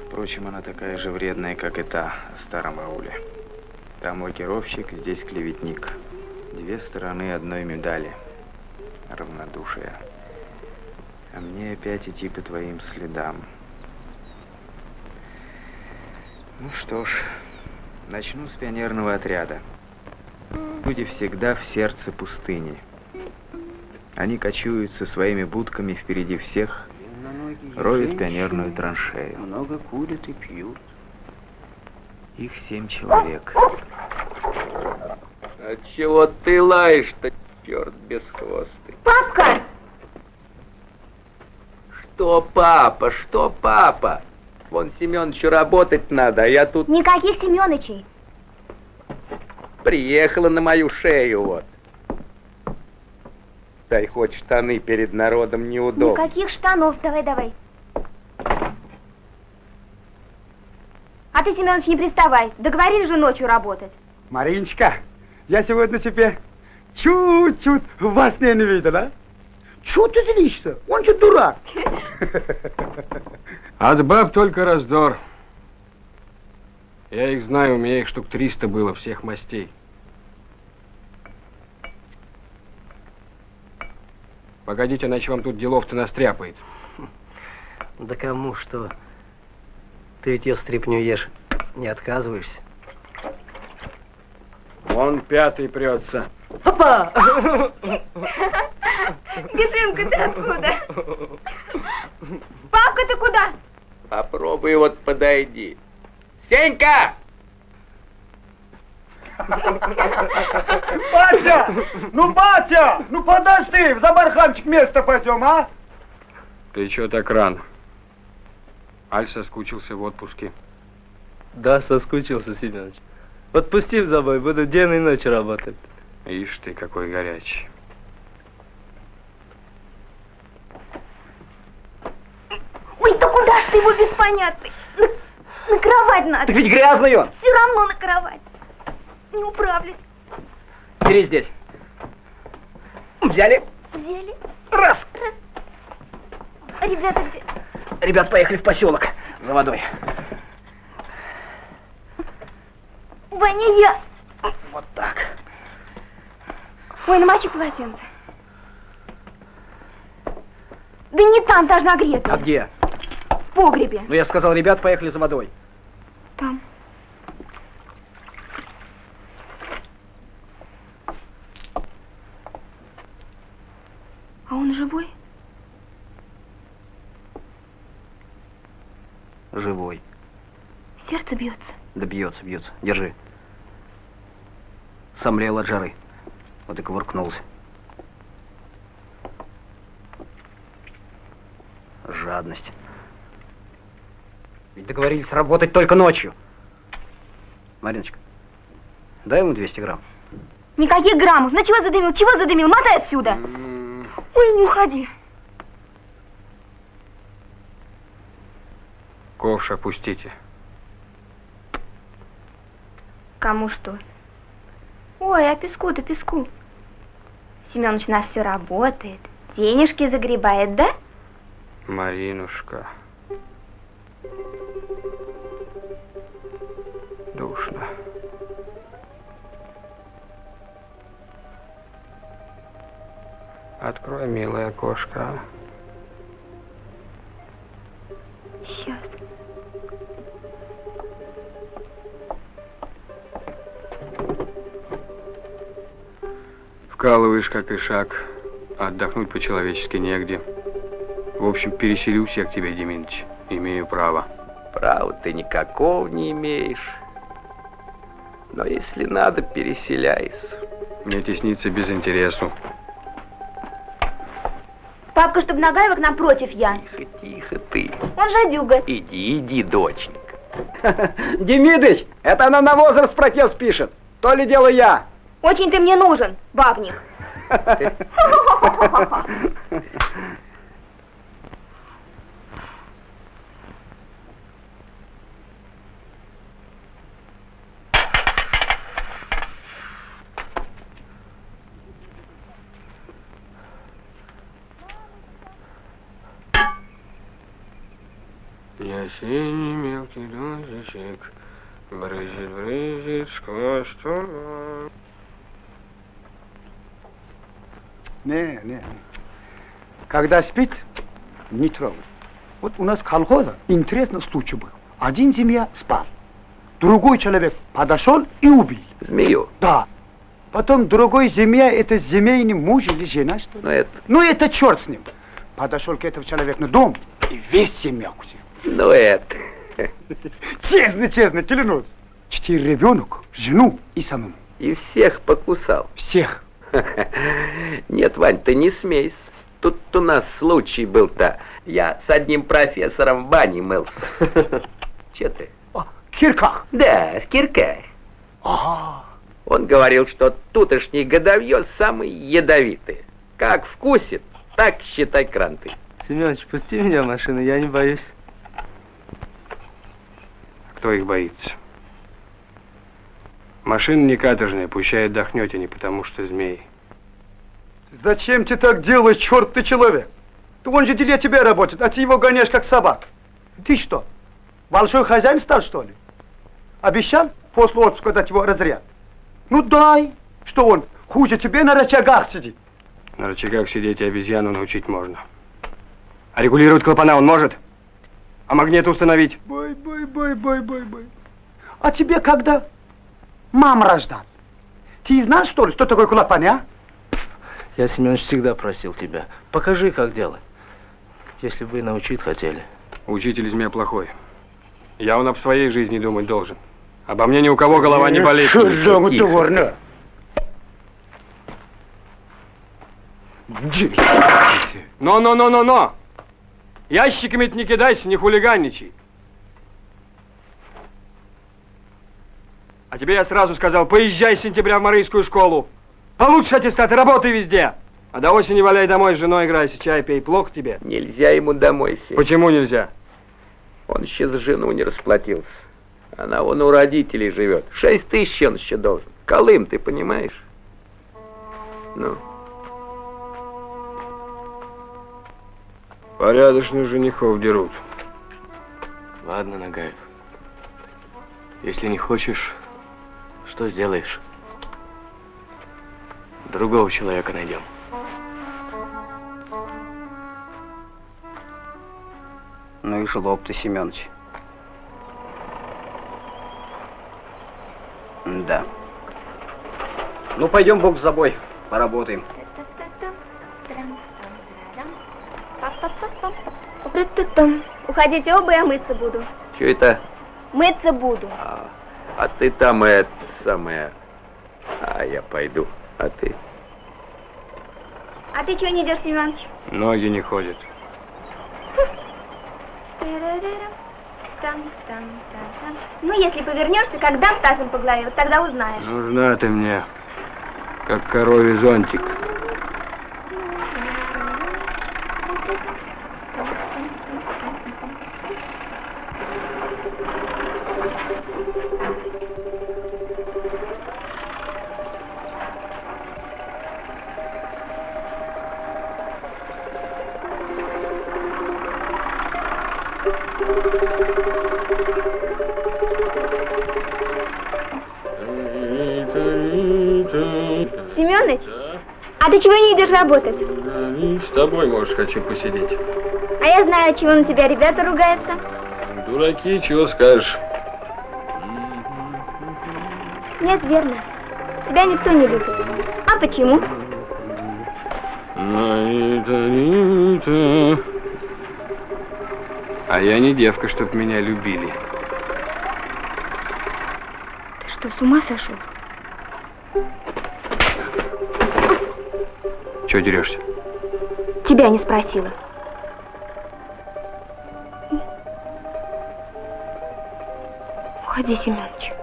Впрочем, она такая же вредная, как и та о старом ауле. Там лакировщик, здесь клеветник. 2 стороны одной медали. Равнодушие. А мне опять идти по твоим следам. Ну что ж, начну с пионерного отряда. Люди всегда в сердце пустыни. Они кочуют со своими будками впереди всех, роют пионерную траншею. Много курят и пьют. Их 7 человек. А чего ты лаешь-то, черт бесхвостый? Папка! Что папа, что папа? Вон Семёнычу работать надо, а я тут... Никаких Семёнычей. Приехала на мою шею, вот. Дай хоть штаны перед народом неудобно. Никаких штанов, давай. А ты, Семёныч, не приставай. Договорились же ночью работать. Мариночка, я сегодня себе чуть-чуть во сне не видел, а? Чего ты злишься? Он же дурак. От баб только раздор. Я их знаю, у меня их штук 300 было, всех мастей. Погодите, иначе вам тут делов-то настряпает. Да кому что? Ты ведь ее стряпню ешь, не отказываешься. Вон 5-й прется. Опа! Бежимка, ты откуда? Папка, ты куда? Попробуй вот подойди. Сенька! Батя! Батя! Подожди, за барханчик место пойдем, а? Ты чё так рано? Аль соскучился в отпуске. Да, соскучился, Семёныч. Отпусти в забой, буду день и ночь работать. Ишь ты, какой горячий. Ой, да куда ж ты его беспонятный? На кровать надо. Так ведь грязный он. Все равно на кровать. Не управлюсь. Бери здесь. Взяли. Раз. Ребята где? Ребят поехали в поселок за водой. Ваня, я. Вот так. Ой, намочи полотенце. Да не там, должна греться. А где? В погребе. Ну, я сказал, ребят поехали за водой. Там. А он живой? Живой. Сердце бьется. Да бьется. Держи. Сомлел от жары. Вот и кувыркнулся. Жадность. Ведь договорились работать только ночью. Мариночка, дай ему 200 грамм. Никаких граммов. Ну чего задымил? Мотай отсюда. Ой, не уходи. Ковш опустите. Кому что? Ой, а песку-то песку. Семёныч на все работает. Денежки загребает, да? Маринушка. Душно. Открой, милое окошко. Сейчас. Вкалываешь, как и шаг. Отдохнуть по-человечески негде. В общем, переселюсь я к тебе, Демидыч. Имею право. Права ты никакого не имеешь. Но если надо, переселяйся. Не тесниться без интересу. Папка, чтобы Нагаева к нам против я. Тихо ты. Он жадюга. Иди, доченька. Демидыч, это она на возраст протест пишет. То ли дело я. Очень ты мне нужен, бабник. Ясень мелкий дождичек брызжет сквозь туман. Не. Когда спит, не трогай. Вот у нас в колхозе интересный случай был. Один семья спал, другой человек подошел и убил. Змею? Да. Потом другой семья, это семейный муж или жена, что ли? Ну это черт с ним. Подошел к этому человеку на дом и весь семья укусил. Ну это. Честно, клянусь. 4 ребенок, жену и самому. И всех покусал? Всех. Нет, Вань, ты не смейся. Тут у нас случай был-то. Я с одним профессором в бане мылся. Че ты? В Кирках? Да, в Кирках. Ага. Он говорил, что тутошний годовье самый ядовитый. Как вкусит, так считай кранты. Семёныч, пусти меня в машину, я не боюсь. Кто их боится? Машина не каторжная, пущай отдохнете, не потому что змеи. Зачем ты так делаешь, черт ты человек? Он же для тебя работает, а ты его гоняешь как собак. Ты что, большой хозяин стал, что ли? Обещал после отпуска дать его разряд? Ну дай, что он хуже тебе на рычагах сидит. На рычагах сидеть и обезьяну научить можно. А регулировать клапана он может? А магнит установить? Бой. А тебе когда мама рождал? Ты знаешь, что ли, что такое клапан, а? Я, Семёныч, всегда просил тебя. Покажи, как делать. Если вы научить хотели. Учитель из меня плохой. Я он об своей жизни думать должен. Обо мне ни у кого голова не болит. Тихо. Но! Ящиками не кидайся, не хулиганничай. А тебе я сразу сказал, поезжай с сентября в Марийскую школу. Получше аттестат и работай везде. А до осени валяй домой с женой играйся, чай пей. Плохо тебе? Нельзя ему домой сесть. Почему нельзя? Он еще за жену не расплатился. Она вон у родителей живет. 6 тысяч он еще должен. Колым, ты понимаешь? Ну. Порядочных женихов дерут. Ладно, Нагаев. Если не хочешь, что сделаешь? Другого человека найдем. Ну и жлоб ты, Семёныч. Да. Ну, пойдем, бог с собой, поработаем. Уходите оба, я мыться буду. Что это? Мыться буду. А ты там это самое. А я пойду. А ты? А ты чего не идешь, Семёныч? Ноги не ходят. Ну, если повернешься, как дам тазом по голове, вот тогда узнаешь. Нужна ты мне, как коровий зонтик. Семёныч, а ты чего не идешь работать? С тобой, может, хочу посидеть. А я знаю, чего на тебя ребята ругаются. Дураки, чего скажешь? Нет, верно. Тебя никто не любит. А почему? А я не девка, чтоб меня любили. Ты что, с ума сошел? Чего дерешься? Тебя не спросила. Уходи, Семенович.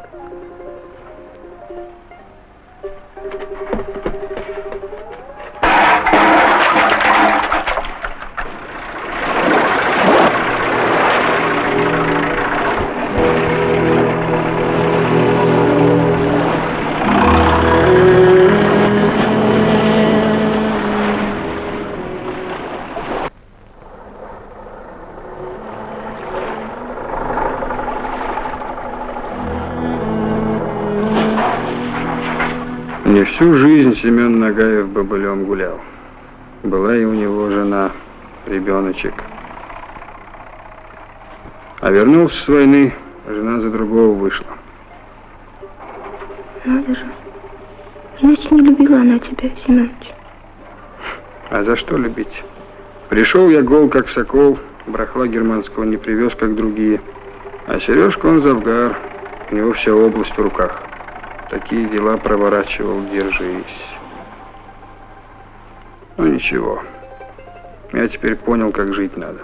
Не всю жизнь Семен Нагаев бобылем гулял. Была и у него жена, ребеночек. А вернулся с войны, жена за другого вышла. Надо же. Значит, не любила она тебя, Семенович. А за что любить? Пришел я гол, как сокол, барахла германского не привез, как другие. А Сережка он завгар, у него вся область в руках. Такие дела проворачивал, держись. Ну ничего, я теперь понял, как жить надо.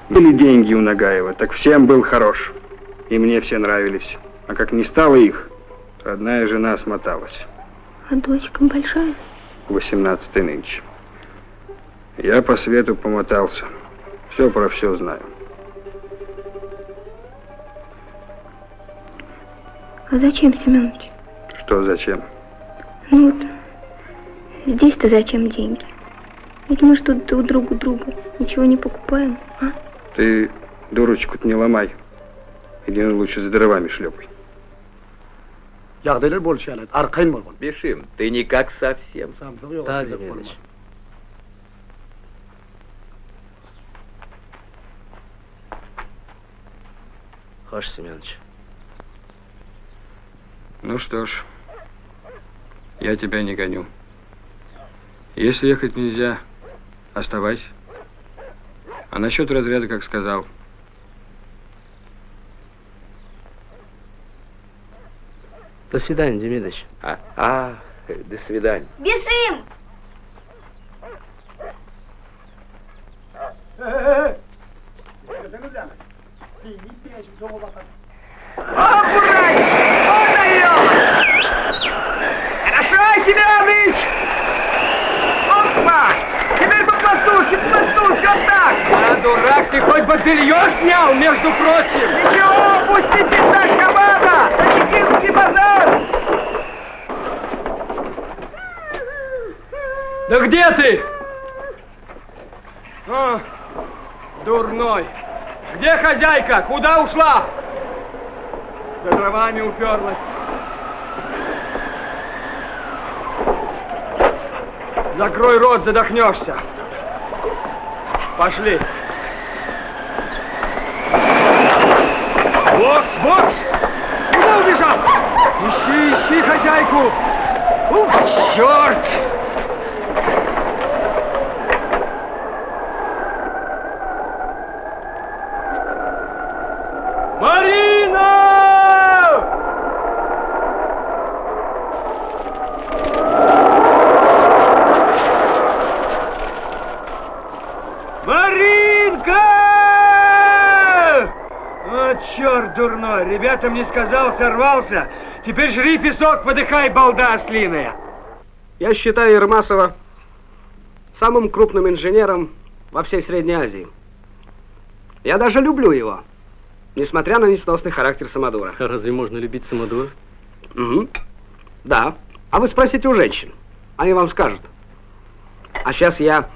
Были деньги у Нагаева, так всем был хорош. И мне все нравились. А как не стало их, родная жена смоталась. А дочка большая? 18-й нынче. Я по свету помотался. Все про все знаю. А зачем, Семенович? Что зачем? Ну вот, здесь-то зачем деньги? Ведь мы что друг другу ничего не покупаем, а? Ты дурочку-то не ломай. Иди лучше за дровами шлепай. Бешим, ты никак совсем. Да, Демидович. Хош, Семенович. Ну что ж, я тебя не гоню. Если ехать нельзя, оставайся. А насчет разряда, как сказал. До свидания, Демидович. До свидания. Бежим! Хорошо, Семенович! Опа! Теперь по-пластушке, вот так! А, дурак, ты хоть бы белье снял, между прочим! Ничего, пустите наш команда! Тахикинский базар! Да где ты? А, дурной! Где хозяйка? Куда ушла? За дровами уперлась. Закрой рот, задохнешься. Пошли. Бокс, бокс! Куда убежал? Ищи хозяйку! Ух, черт! Марина! Маринка! Вот черт дурной, ребятам не сказал, сорвался. Теперь жри песок, подыхай, балда ослиная. Я считаю Ермасова самым крупным инженером во всей Средней Азии. Я даже люблю его, несмотря на несносный характер самодура. А разве можно любить самодура? Угу. Да. А вы спросите у женщин, они вам скажут. А сейчас я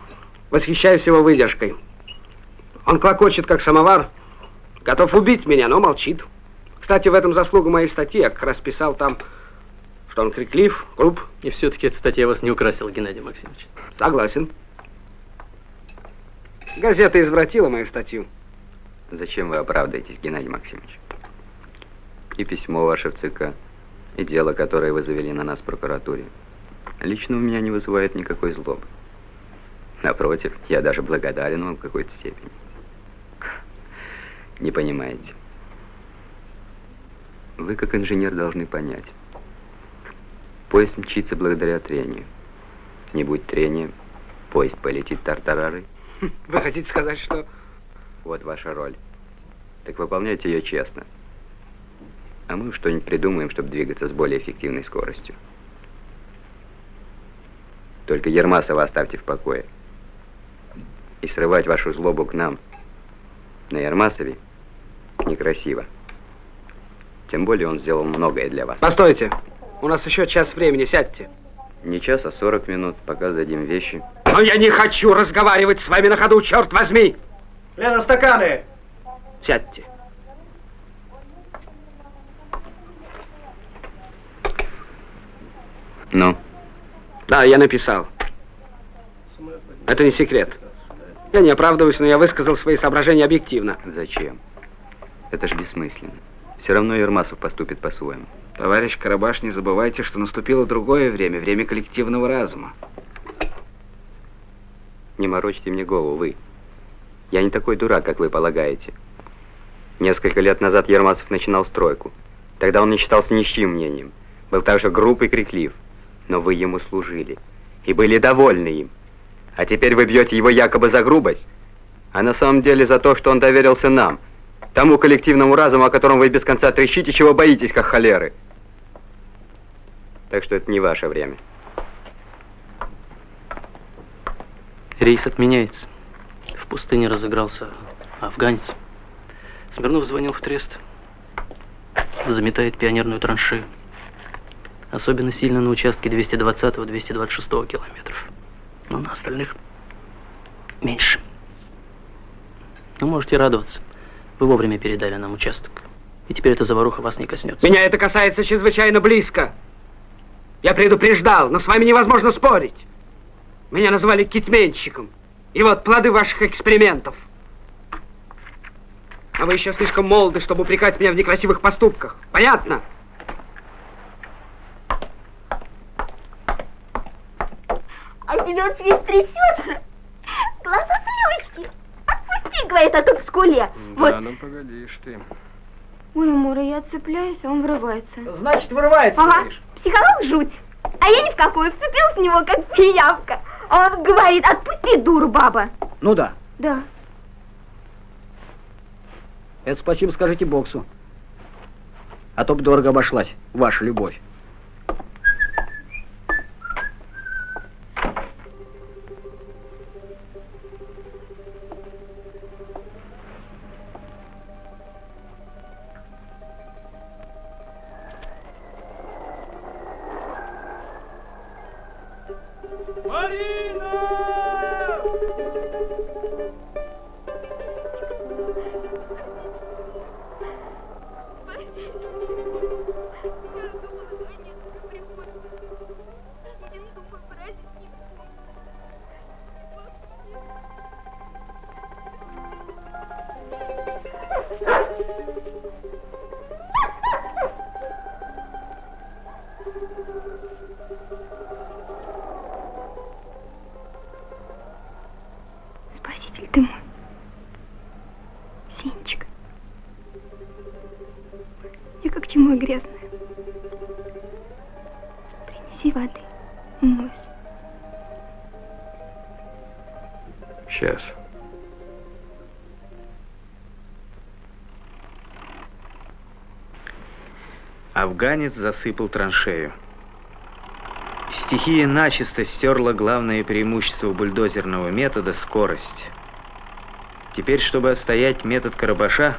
восхищаюсь его выдержкой. Он клокочет, как самовар, готов убить меня, но молчит. Кстати, в этом заслуга моей статьи. Я как раз писал там, что он криклив, груб. И все-таки эта статья вас не украсила, Геннадий Максимович. Согласен. Газета извратила мою статью. Зачем вы оправдаетесь, Геннадий Максимович? И письмо ваше в ЦК, и дело, которое вы завели на нас в прокуратуре, лично у меня не вызывает никакой злобы. Напротив, я даже благодарен вам в какой-то степени. Не понимаете. Вы, как инженер, должны понять. Поезд мчится благодаря трению. Не будь трения, Поезд полетит тартарары. Вы хотите сказать, что... Вот ваша роль. Так выполняйте ее честно. А мы что-нибудь придумаем, чтобы двигаться с более эффективной скоростью. Только Ермасова оставьте в покое. И срывать вашу злобу к нам на Ермасове некрасиво. Тем более он сделал многое для вас. Постойте, у нас еще час времени, сядьте. Не час, а 40 минут, пока сдадим вещи. Но я не хочу разговаривать с вами на ходу, черт возьми! Лена, стаканы! Сядьте. Ну? Да, я написал. Это не секрет. Я не оправдываюсь, но я высказал свои соображения объективно. Зачем? Это ж бессмысленно. Все равно Ермасов поступит по-своему. Товарищ Карабаш, не забывайте, что наступило другое время, время коллективного разума. Не морочьте мне голову, вы. Я не такой дурак, как вы полагаете. Несколько лет назад Ермасов начинал стройку. Тогда он не считался ни с чьим мнением. Был также груб и криклив. Но вы ему служили. И были довольны им. А теперь вы бьете его якобы за грубость. А на самом деле за то, что он доверился нам. Тому коллективному разуму, о котором вы без конца трещите, чего боитесь, как холеры. Так что это не ваше время. Рейс отменяется. В пустыне разыгрался афганец. Смирнов звонил в Трест. Заметает пионерную траншею. Особенно сильно на участке 220-226 километров. Но на остальных меньше. Вы можете радоваться. Вы вовремя передали нам участок. И теперь эта заваруха вас не коснется. Меня это касается чрезвычайно близко. Я предупреждал, но с вами невозможно спорить. Меня назвали китменщиком. И вот плоды ваших экспериментов. А вы еще слишком молоды, чтобы упрекать меня в некрасивых поступках. Понятно? А тебя вот весь трясет. Глаза слезки. Отпусти, говорит, а то в скуле. Да, Вот. ну погодишь ты. Ой, Мура, я цепляюсь, а он врывается. Значит, вырывается, ага. говоришь? Психолог жуть. А я ни в какую, вцепилась в него, как пиявка. А он говорит, отпусти, дуру, баба. Ну да. Да. Это спасибо скажите боксу. А то бы дорого обошлась ваша любовь. Спаситель ты мой. Синечка. Я как чему грязная. Принеси воды, умоюсь. Сейчас. Афганец засыпал траншею. Стихия начисто стерла главное преимущество бульдозерного метода – скорость. Теперь, чтобы отстоять метод Карабаша,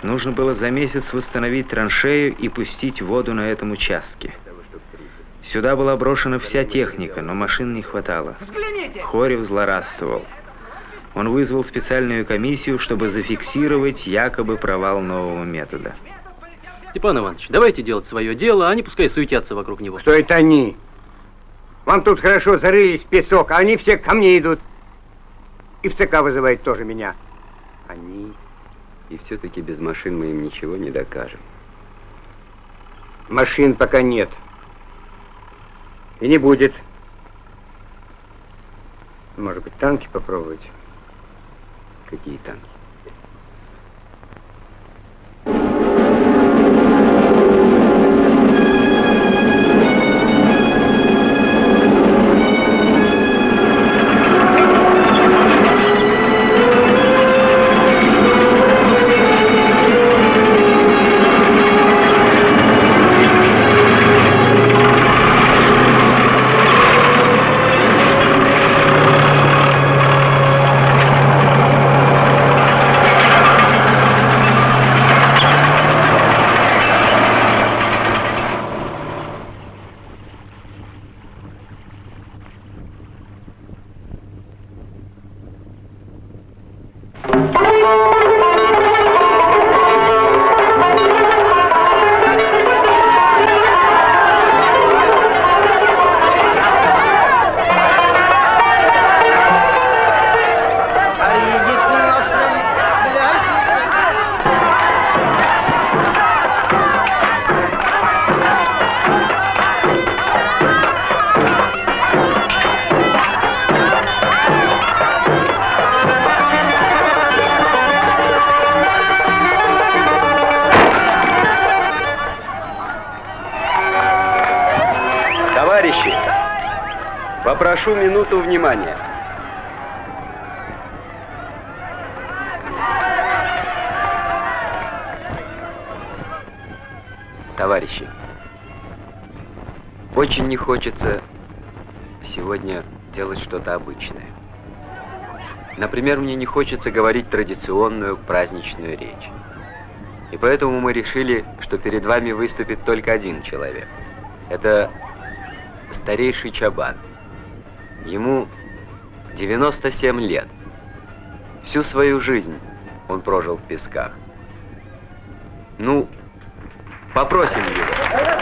нужно было за месяц восстановить траншею и пустить воду на этом участке. Сюда была брошена вся техника, но машин не хватало. Хорев злорадствовал. Он вызвал специальную комиссию, чтобы зафиксировать якобы провал нового метода. Степан Иванович, давайте делать свое дело, а они пускай суетятся вокруг него. Что это они? Вам тут хорошо зарылись в песок, а они все ко мне идут. И в ЦК вызывает тоже меня. Они... И все-таки без машин мы им ничего не докажем. Машин пока нет. И не будет. Может быть, танки попробовать? Какие танки? Товарищи, попрошу минуту внимания. Товарищи, очень не хочется сегодня делать что-то обычное. Например, мне не хочется говорить традиционную праздничную речь. И поэтому мы решили, что перед вами выступит только один человек. Это старейший Чабан. Ему 97 лет. Всю свою жизнь он прожил в песках. Ну, попросим его.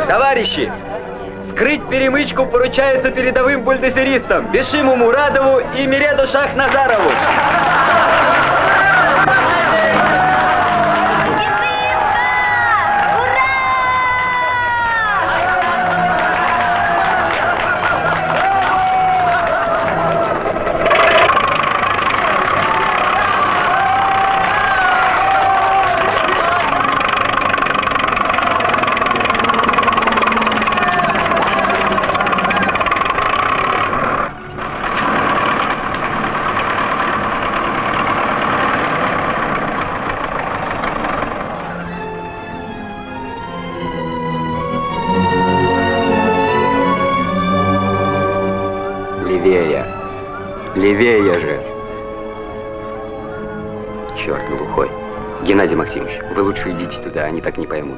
Товарищи, скрыть перемычку поручается передовым бульдозеристам Бешиму Мурадову и Миреду Шахназарову. Левее же. Черт глухой. Геннадий Максимович, вы лучше идите туда, они так не поймут.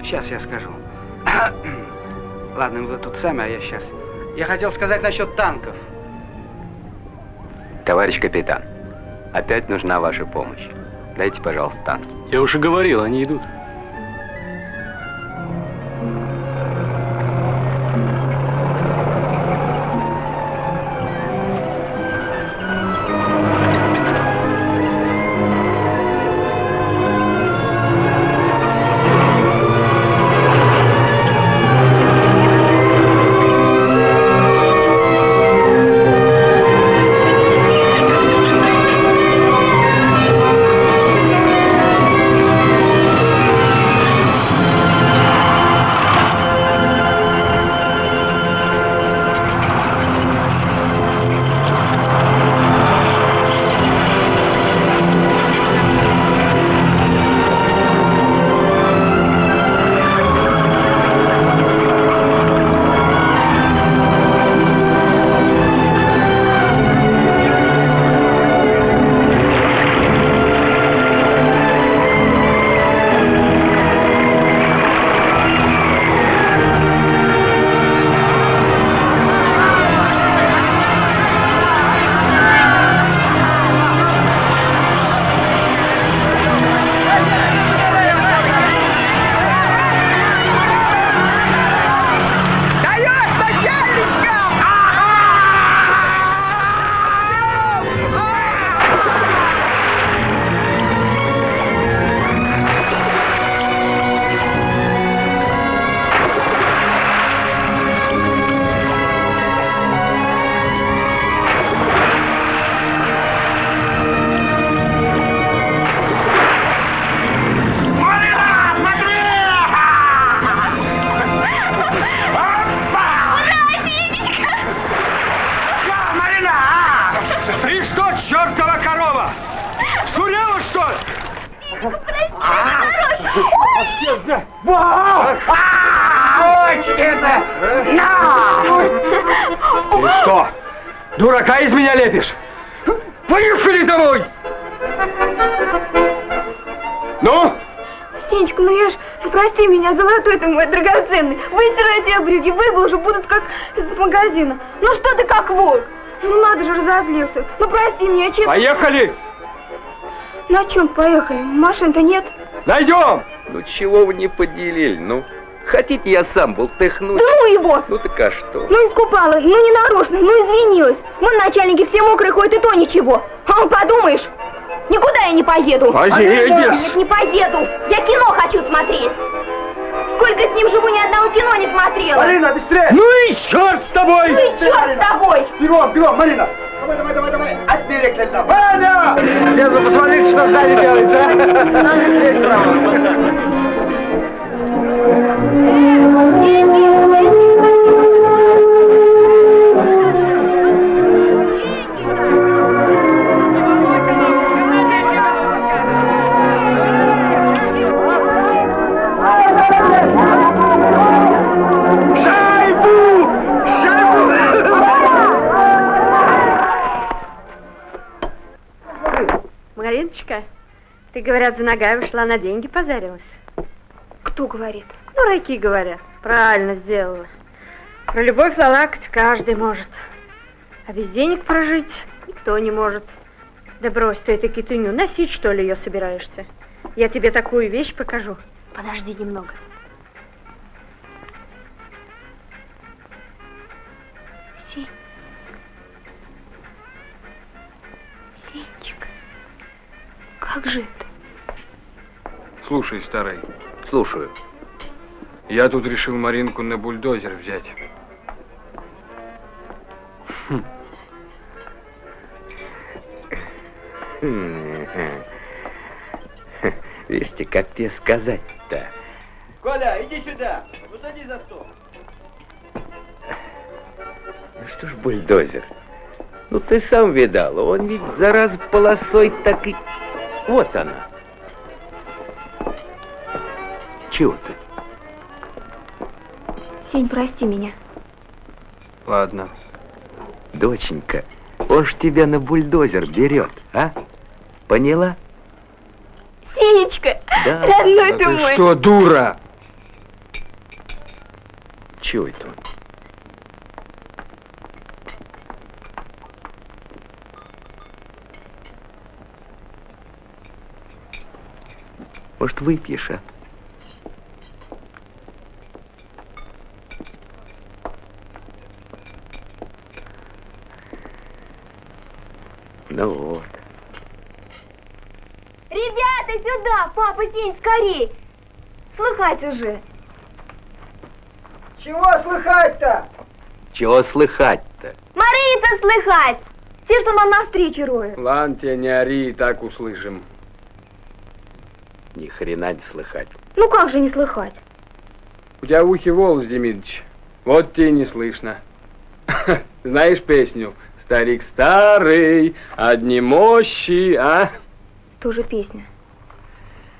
Сейчас я скажу. Ладно, вы тут сами, а я сейчас. Я хотел сказать насчет танков. Товарищ капитан, опять нужна ваша помощь. Дайте, пожалуйста, танки. Я уже говорил, они идут. Ты что, дурака из меня лепишь? Поехали домой! Ну? Сенечка, ну я ж, прости меня, золотой ты мой драгоценный. Выстираю эти брюки, выглажу, будут как из магазина. Ну что ты как волк? Ну надо же, разозлился. Ну прости меня, честно. Поехали! На чем поехали? Машин-то нет. Найдем! Ну чего вы не поделили, ну? Хотите, я сам болтыхнусь? Да ну его! Ну так а что? Ну искупала, ну не нарочно, ну извинилась. Вон начальники все мокрые ходят, и то ничего. А он, подумаешь, никуда я не поеду. Поедешь! Нет, не поеду. Я кино хочу смотреть. Сколько с ним живу, ни одного кино не смотрела. Марина, быстрее! Ну и черт с тобой! Ну и черт с тобой! Бегом, бегом, Марина! Давай! Отбери клетна! Ваня! Где вы посмотрите, что сзади делается, а? Здесь право. Мариночка, ты, говорят, за ногами шла, на деньги позарилась. Кто говорит? Дураки говорят. Правильно сделала. Про любовь лалакать каждый может. А без денег прожить никто не может. Да брось ты эту китыню, носить, что ли, ее собираешься? Я тебе такую вещь покажу. Подожди немного. Сень. Сенечка. Как же это? Слушай, старый. Слушаю. Я тут решил Маринку на бульдозер взять. Видите, как тебе сказать-то? Коля, иди сюда, усади за стол. Ну что ж бульдозер? Ну ты сам видал, он ведь зараза полосой так и... Вот она. Чего ты? Сень, прости меня. Ладно. Доченька, он ж тебя на бульдозер берет, а? Поняла? Сенечка, да. родной Да ты ты мой. что, дура? Чего это он? Может, выпьешь, а? Ну вот. Ребята, сюда! Папа, сень, скорей! Слыхать уже. Чего слыхать-то? Чего слыхать-то? Марица слыхать! Все, что нам навстречу роют. Ладно, тебе не ори, и так услышим. Ни хрена не слыхать. Ну как же не слыхать? У тебя в ухе волос, Демидович. Вот тебе не слышно. Знаешь песню? Старик старый, одни мощи, а? Тоже песня.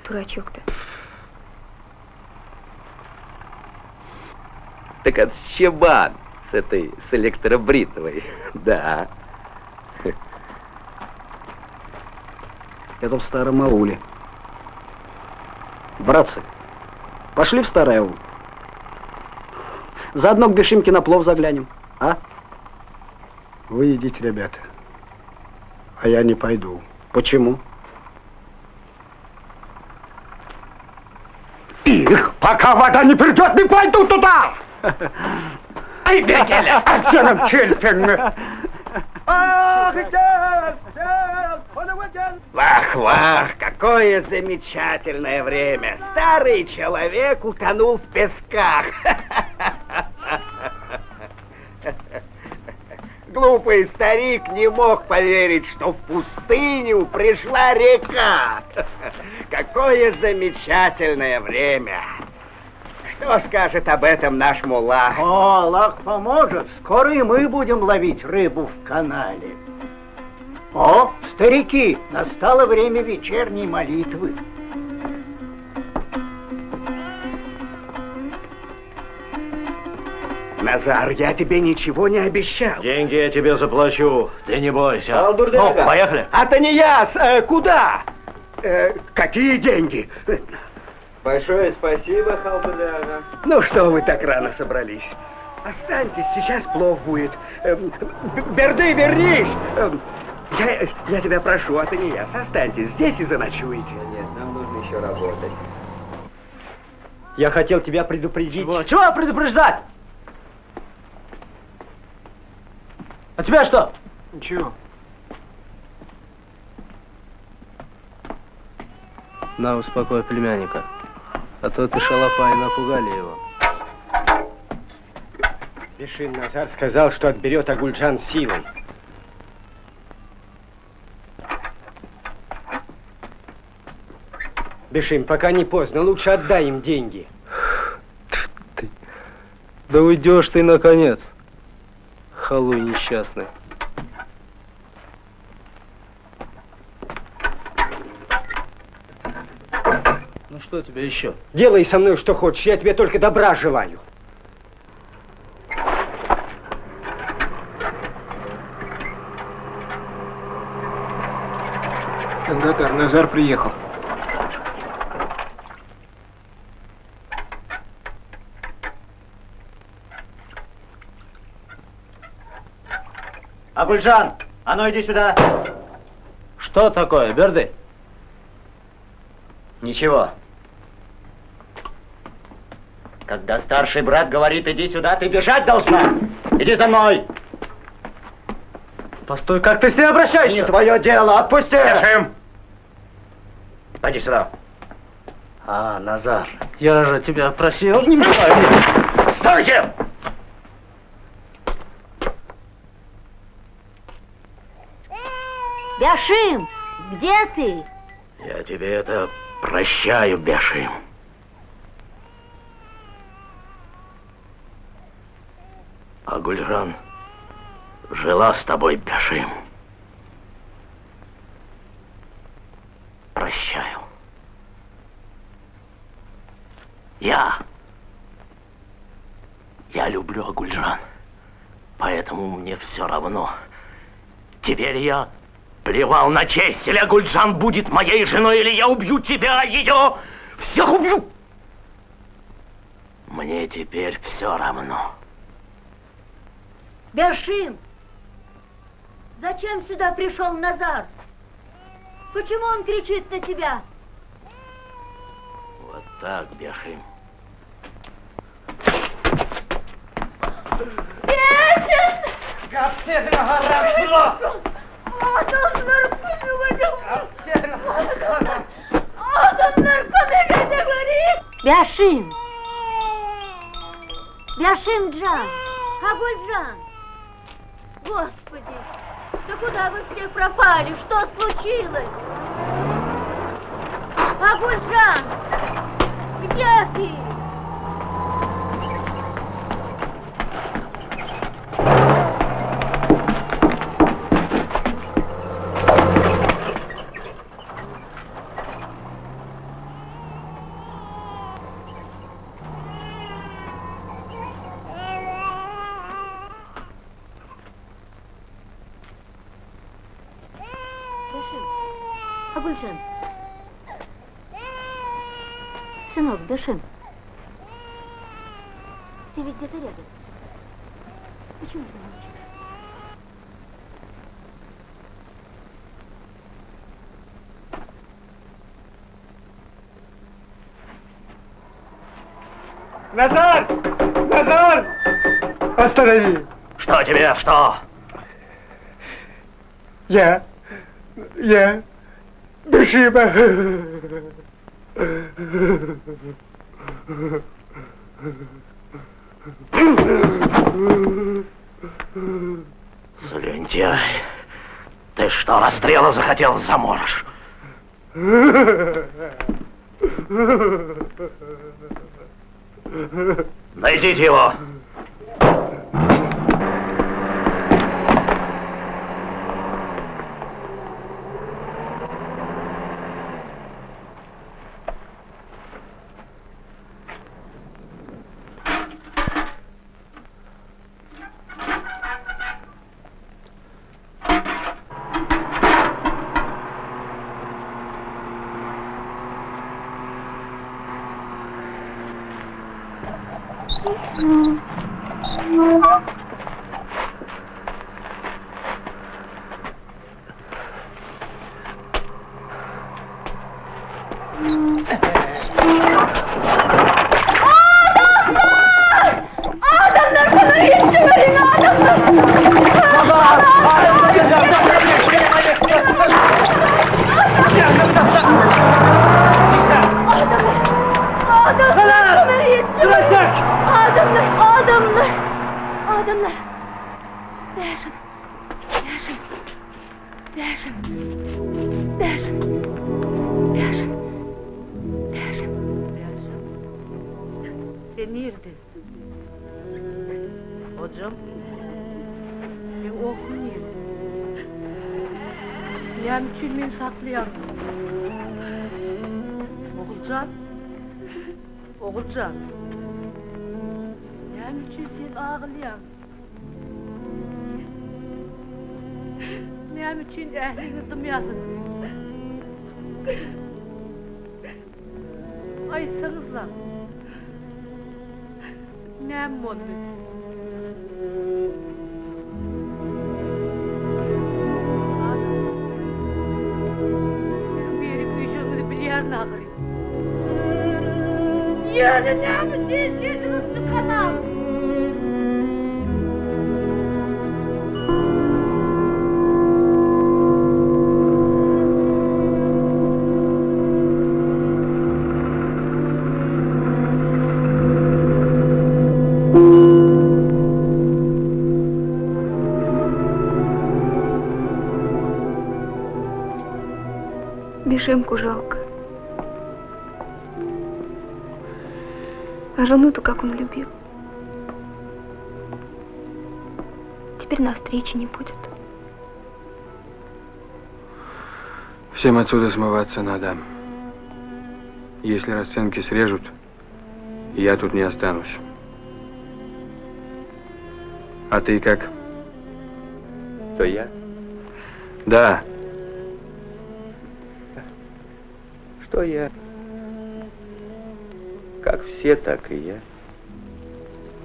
Дурачок-то. Так это Чебан с электробритовой. Да. Это в старом ауле. Братцы, пошли в старый аул. Заодно к Бешимке на плов заглянем, а? Вы идите, ребята. А я не пойду. Почему? Их, пока вода не придет, не пойду туда! Ай, Бегеля, отсюда чельпин! Вах, вах, какое замечательное время. Старый человек утонул в песках. Глупый старик не мог поверить, что в пустыню пришла река. Какое замечательное время. Что скажет об этом наш мулла? О, Аллах поможет. Скоро и мы будем ловить рыбу в канале. О, старики, настало время вечерней молитвы. Назар, я тебе ничего не обещал. Деньги я тебе заплачу, ты не бойся. Ну, поехали. Атанияс, куда? Какие деньги? Большое спасибо, Халбуляга. Ну что вы так рано собрались? Останьтесь, сейчас плов будет. Берды, вернись! Я тебя прошу, Атанияс, останьтесь здесь и заночуйте. Нет, нам нужно еще работать. Я хотел тебя предупредить. Чего предупреждать? А тебя что? Ничего. На, успокой племянника. А то ты шалопай, напугали его. Бешим Назар сказал, что отберет Агульджан силой. Бешим, пока не поздно, лучше отдай им деньги. Да уйдешь ты, наконец. Халуй несчастный. Ну что тебе еще? Делай со мной что хочешь, я тебе только добра желаю. Кондотар, Назар приехал. Агульджан, а ну иди сюда. Что такое, Берды? Ничего. Когда старший брат говорит, иди сюда, ты бежать должна. Иди за мной. Постой, как ты с ней обращаешься? Не твое дело, отпусти. Бешим. Пойди сюда. А, Назар, я же тебя просил. Не мешай мне. Стойте! Бешим, где ты? Я тебе это прощаю, Бешим. А Гульжан жила с тобой, Бешим. Прощаю. Я люблю Агульжан, поэтому мне все равно. Теперь я плевал на честь, или Агульжан будет моей женой, или я убью тебя, ее всех убью. Мне Мне теперь все равно. Бяшим! Зачем сюда пришел Назар? Почему он кричит на тебя? Вот так, Бяшим. Бяшим! Бяшим! Бяшим-джан! Агульджан! Господи! Да куда вы все пропали? Что случилось? Агульджан! Где ты? Агульджан. Сынок, Бяшим. Ты ведь где-то рядом. Почему ты молчишь? Назар! Назар! Останови! Что тебе, что? Я Бяшима. Слюнтяй, ты что, расстрела захотел, заморож? Найдите его. Oğulcan, ne için sen ağlayan? Ne için ehlini dımyadın? Aysanızla. Ne oldu? Bir kuşunu bilen ağrıyor. Yani ne yapacağız? Kanal. Бяшимку жалко. А жену-то как он любил. Теперь на встрече не будет. Всем отсюда смываться надо. Если расценки срежут, я тут не останусь. А ты как? Кто я? Да. Что я? Как все, так и я.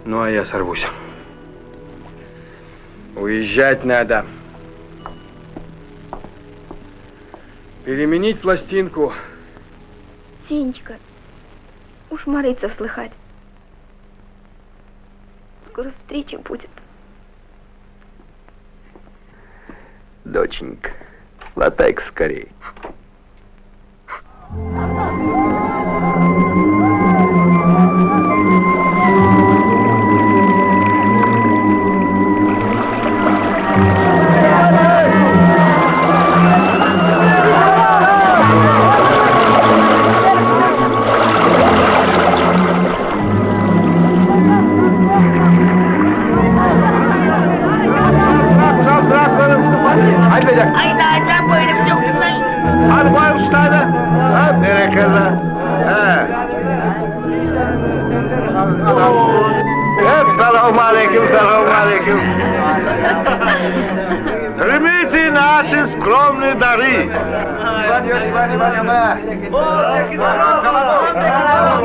Ну, а я сорвусь. Уезжать надо. Переменить пластинку. Сенечка, уж Марыцев слыхать. Скоро встреча будет. Доченька, латай-ка скорей. Примите наши скромные дары.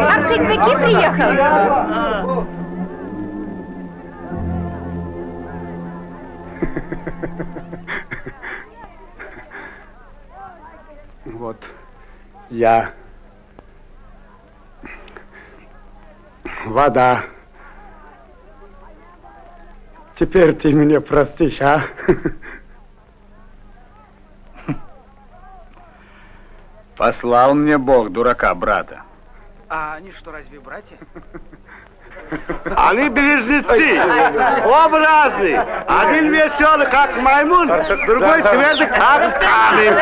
Арцик-беки приехал. Вот я. Вода. Теперь ты меня простишь, а? Послал мне Бог дурака, брата. А они что, разве братья? Они близнецы, оба разные. Один веселый, как маймун, другой свежий, как камень.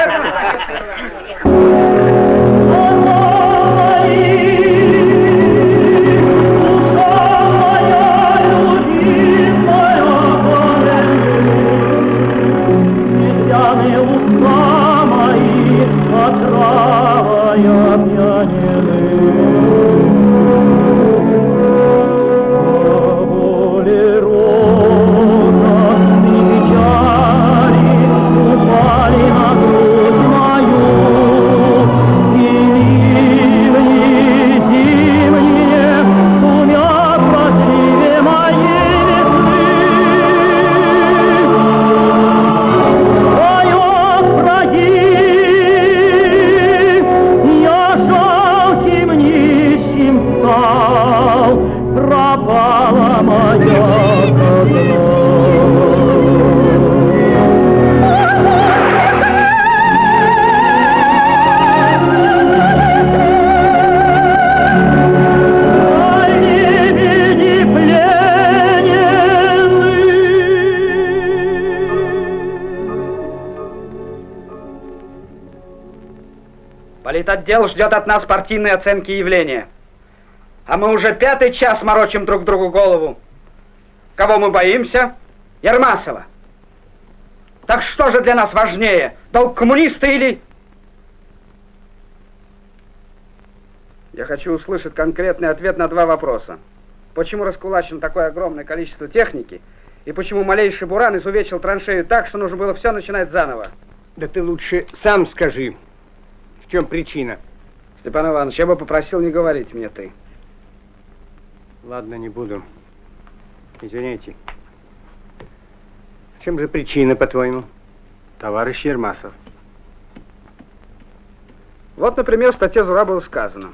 Политотдел ждет от нас партийной оценки явления. А мы уже 5-й час морочим друг другу голову. Кого мы боимся? Ермасова. Так что же для нас важнее? Долг коммуниста или... Я хочу услышать конкретный ответ на 2 вопроса. Почему раскулачено такое огромное количество техники? И почему малейший буран изувечил траншею так, что нужно было все начинать заново? Да ты лучше сам скажи, в чем причина. Степан Иванович, я бы попросил не говорить мне ты. Ладно, не буду. Извините. В чем же причина, по-твоему, товарищ Ермасов? Вот, например, в статье Зура было сказано.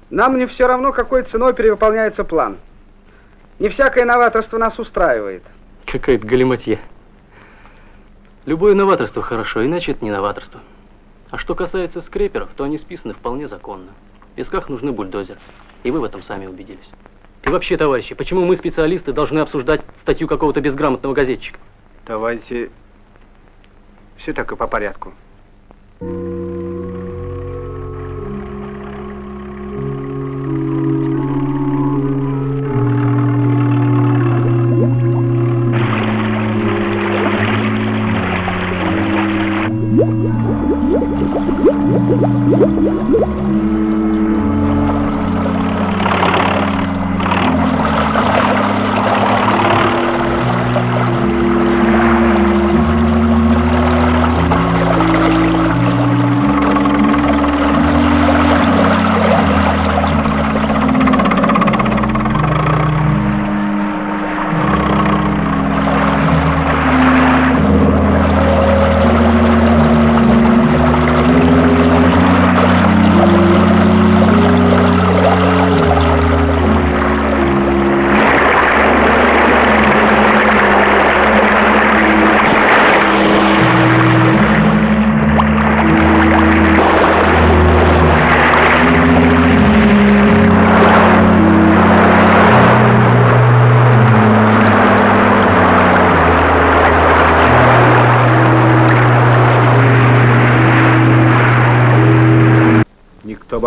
Нам не все равно, какой ценой перевыполняется план. Не всякое новаторство нас устраивает. Какая-то галиматья. Любое новаторство хорошо, иначе это не новаторство. А что касается скреперов, то они списаны вполне законно. В песках нужны бульдозеры. И вы в этом сами убедились. И вообще, товарищи, почему мы, специалисты, должны обсуждать статью какого-то безграмотного газетчика? Давайте все так и по порядку.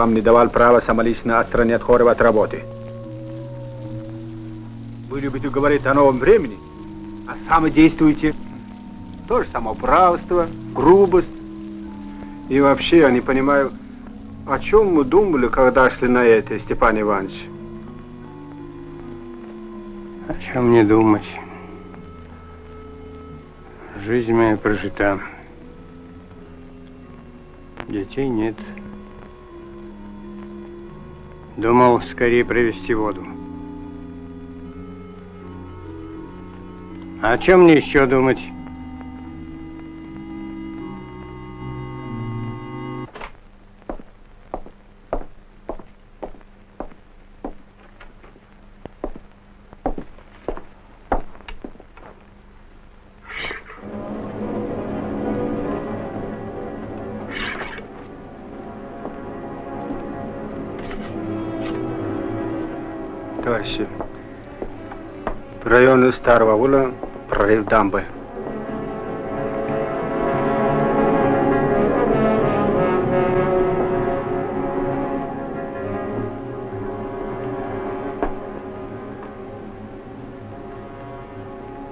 вам не давал права самолично отстранять Хорова от работы. Вы любите говорить о новом времени, а сами действуете. Тоже самоуправство, грубость. И вообще я не понимаю, о чем мы думали, когда шли на это, Степан Иванович? О чем не думать? Жизнь моя прожита. Детей нет. Думал скорее провести воду. А о чем мне еще думать? Товарищи, в районе Старого Ула прорыв дамбы.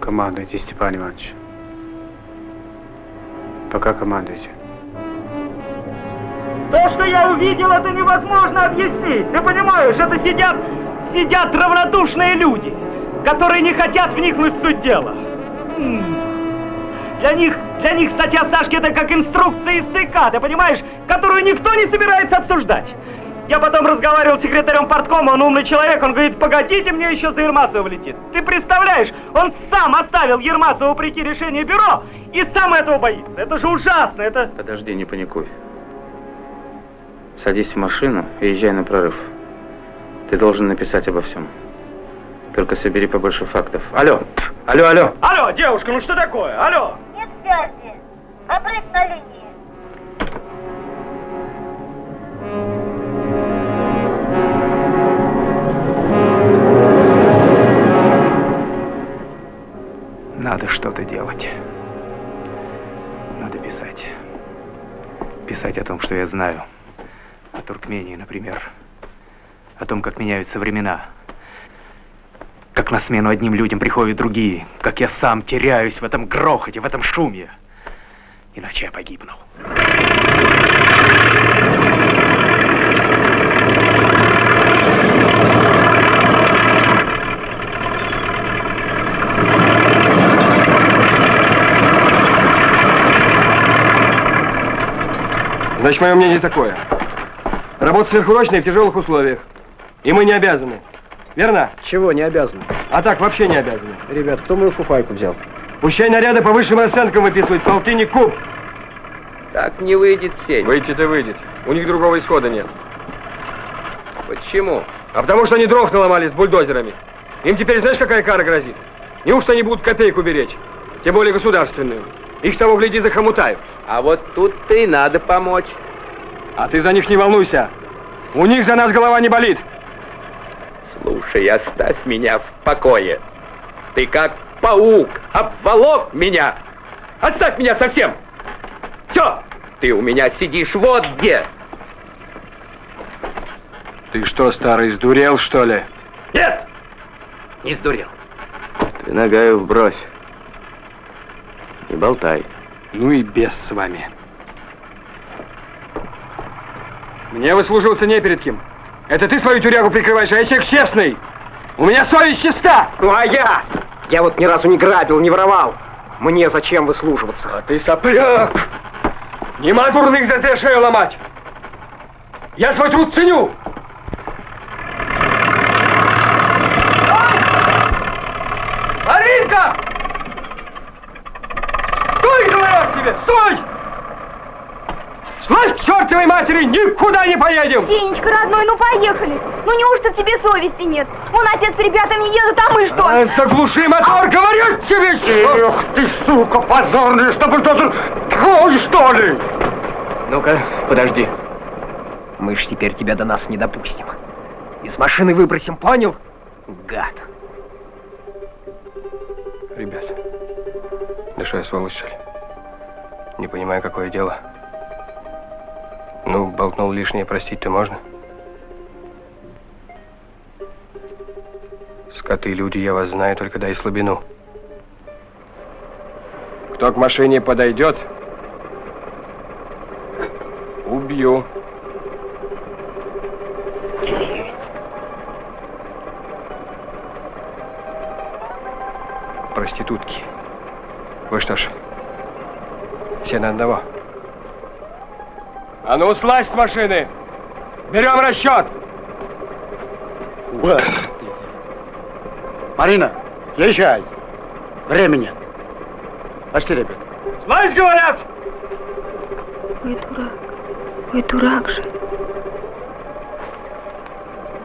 Командуйте, Степан Иванович. Пока командуйте. То, что я увидел, это невозможно объяснить. Ты понимаешь, это сидят равнодушные люди, которые не хотят вникнуть в суть дела. Для них статья Сашки это как инструкция из ЦК, ты понимаешь, которую никто не собирается обсуждать. Я потом разговаривал с секретарем парткома, он умный человек, он говорит, погодите, мне еще за Ермасова влетит. Ты представляешь, он сам оставил Ермасова вопреки решению бюро и сам этого боится. Это же ужасно, это... Подожди, не паникуй. Садись в машину и езжай на прорыв. Ты должен написать обо всем. Только собери побольше фактов. Алло! Алло, алло! Алло, девушка, ну что такое? Алло! Нет связи. Обрыв на линии. Надо что-то делать. Надо писать. Писать о том, что я знаю. О Туркмении, например. О том, как меняются времена. Как на смену одним людям приходят другие. Как я сам теряюсь в этом грохоте, в этом шуме. Иначе я погибну. Значит, мое мнение такое. Работать сверхурочной в тяжелых условиях. И мы не обязаны. Верно? Чего не обязаны? А так вообще не обязаны. Ребят, кто мою фуфайку взял? Пущай наряды по высшим расценкам выписывают, полтинник куб. Так не выйдет, Сень. Выйти-то выйдет. У них другого исхода нет. Почему? А потому что они дров наломали с бульдозерами. Им теперь знаешь, какая кара грозит? Неужто они будут копейку беречь? Тем более государственную. Их того, гляди, захомутают. А вот тут-то и надо помочь. А ты за них не волнуйся. У них за нас голова не болит. Слушай, оставь меня в покое. Ты как паук обволок меня. Оставь меня совсем. Все, ты у меня сидишь вот где. Ты что, старый, сдурел, что ли? Нет, не сдурел. Ты Нагаев брось. Не болтай. Ну и без с вами. Мне выслуживаться не перед кем. Это ты свою тюрягу прикрываешь, а я человек честный. У меня совесть чиста. Ну а я? Я вот ни разу не грабил, не воровал. Мне зачем выслуживаться? А ты сопляк. Нема дурных зазря шею ломать. Я свой труд ценю. Маринка! Стой, говорят тебе, стой! Слышь, к чертовой матери, никуда не поедем! Сенечка, родной, ну поехали! Ну неужто в тебе совести нет? Вон отец с ребятами едут, а мы что? Заглуши мотор, говорю тебе! Эх ты, сука, позорная, что бульдозер твой, что ли? Ну-ка, подожди. Мы ж теперь тебя до нас не допустим. Из машины выбросим, понял? Гад. Ребят, да что я сволочь, что ли? Не понимаю, какое дело. Ну, Сболтнул лишнее, простить-то можно? Скоты, люди, я вас знаю, только дай слабину. Кто к машине подойдет, убью. Проститутки. Вы что ж, все на одного? А ну, слазь с машины! Берем расчет! Марина, езжай. Времени нет. Пошли, ребят. Слазь, говорят! Ой, дурак же.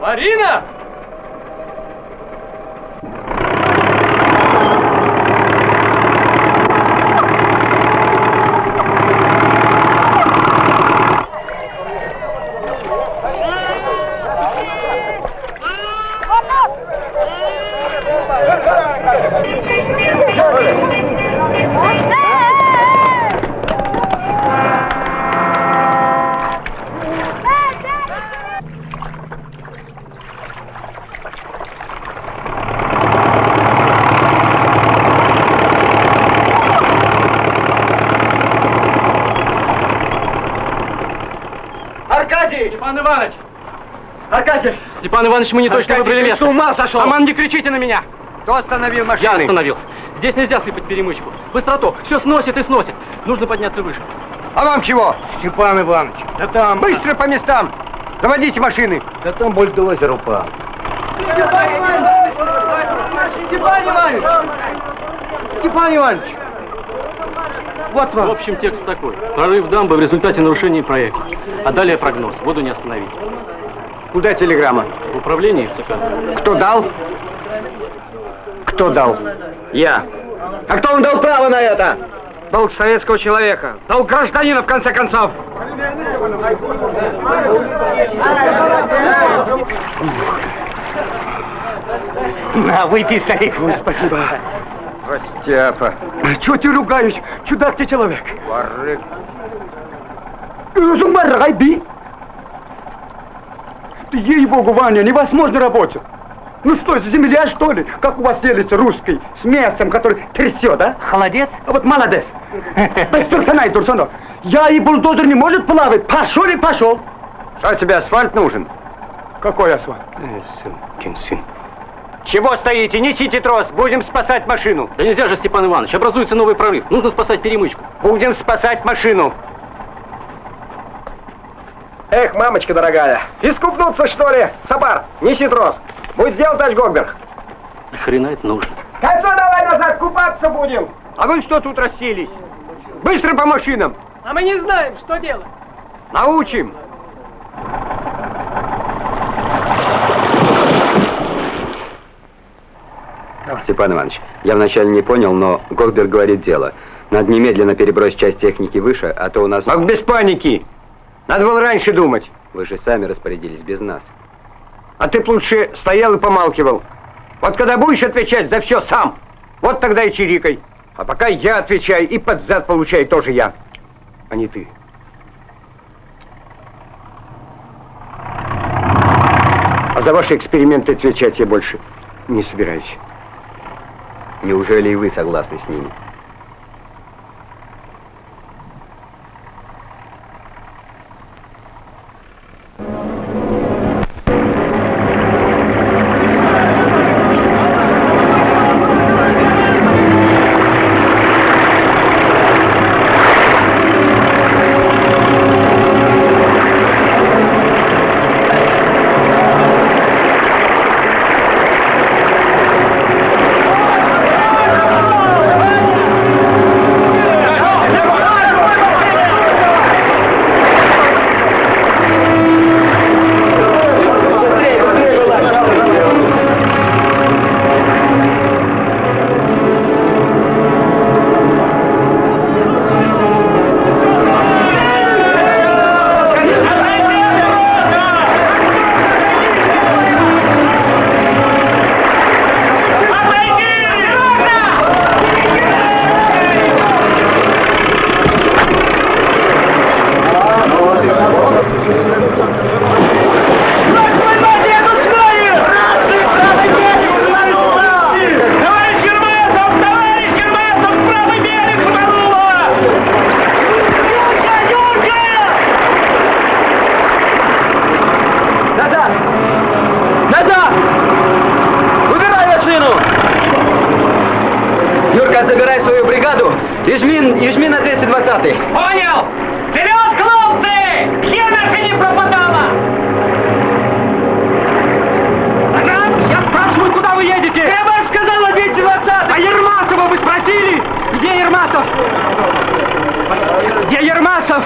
Марина! Степан Иванович! Аркадий! Степан Иванович, мы не точно выбрали место. С ума сошел! Роман, не кричите на меня! Кто остановил машину? Я остановил. Здесь нельзя сыпать перемычку. Быстроток. Все сносит и сносит. Нужно подняться выше. А вам чего? Степан Иванович, да там... Быстро по местам! Заводите машины! Да там бульдозер упал. Степан Иванович! Степан Иванович! Степан Иванович! Вот вам. В общем, текст такой. Прорыв дамбы в результате нарушения проекта. А далее прогноз. Воду не остановить. Куда телеграмма? В управлении ЦК. Кто дал? Кто дал? Я. А кто вам дал право на это? Долг советского человека. Долг гражданина, в конце концов. На, выпей, старик. Ну, спасибо. Остяпа. Чего ты ругаешь? Чудак ты человек. Варык. Зумбарайби. Ты, ей-богу, Ваня, невозможно работать. Ну что, земля, что ли? Как у вас делится русский с мясом, который трясет, а? Холодец? А вот молодец. Без турканай, Турсонов. Я и бульдозер не может плавать. Пошел и пошел. Что тебе, асфальт нужен? Какой асфальт? Сынкин сын. Чего стоите? Несите трос, будем спасать машину. Да нельзя же, Степан Иванович, образуется новый прорыв. Нужно спасать перемычку. Будем спасать машину. Эх, мамочка дорогая, искупнуться, что ли? Сапар, неси трос. Будь сделал, товарищ Гогберг. Хрена это нужно. Кольцо давай назад, купаться будем. А вы что тут расселись? Быстро по машинам. А мы не знаем, что делать. Научим. Степан Иванович, я вначале не понял, но Гогберг говорит дело. Надо немедленно перебросить часть техники выше, а то у нас... Мог без паники. Надо было раньше думать. Вы же сами распорядились без нас. А ты б лучше стоял и помалкивал. Вот когда будешь отвечать за все сам, вот тогда и чирикай. А пока я отвечаю, и под зад получаю тоже я, а не ты. А за ваши эксперименты отвечать я больше не собираюсь. Неужели и вы согласны с ними? Юрка, забирай свою бригаду и жми на 220-й. Понял! Вперед, хлопцы! Где наша не пропадала? Я спрашиваю, куда вы едете? Я сказала 220! А Ермасова вы спросили? Где Ермасов? Где Ермасов?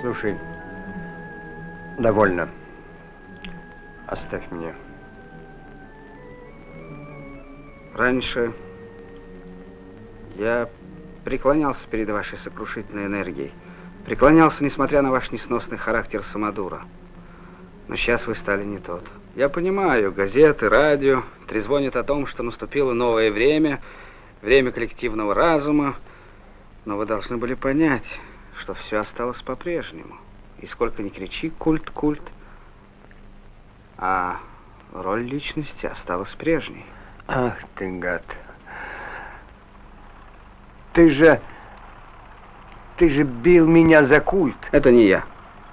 Слушай, довольно. Оставь меня. Раньше я преклонялся перед вашей сокрушительной энергией. Преклонялся, несмотря на ваш несносный характер самодура. Но сейчас вы стали не тот. Я понимаю, газеты, радио трезвонят о том, что наступило новое время, время коллективного разума. Но вы должны были понять, что все осталось по-прежнему. И сколько ни кричи, культ, а роль личности осталась прежней. Ах ты, гад. Ты же бил меня за культ. Это не я.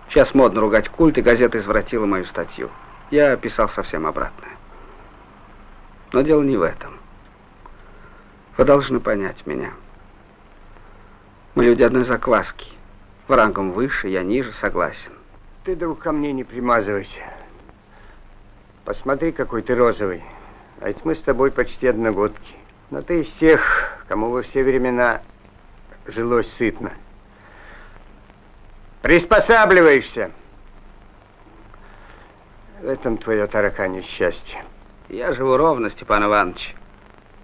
Сейчас модно ругать культ, и газета извратила мою статью. Я писал совсем обратное. Но дело не в этом. Вы должны понять меня. Мы люди одной закваски. Вы рангом выше, я ниже, согласен. Ты, друг, ко мне не примазывайся. Посмотри, какой ты розовый. А ведь мы с тобой почти одногодки. Но ты из тех, кому во все времена жилось сытно. Приспосабливаешься. В этом твое тараканье счастье. Я живу ровно, Степан Иванович.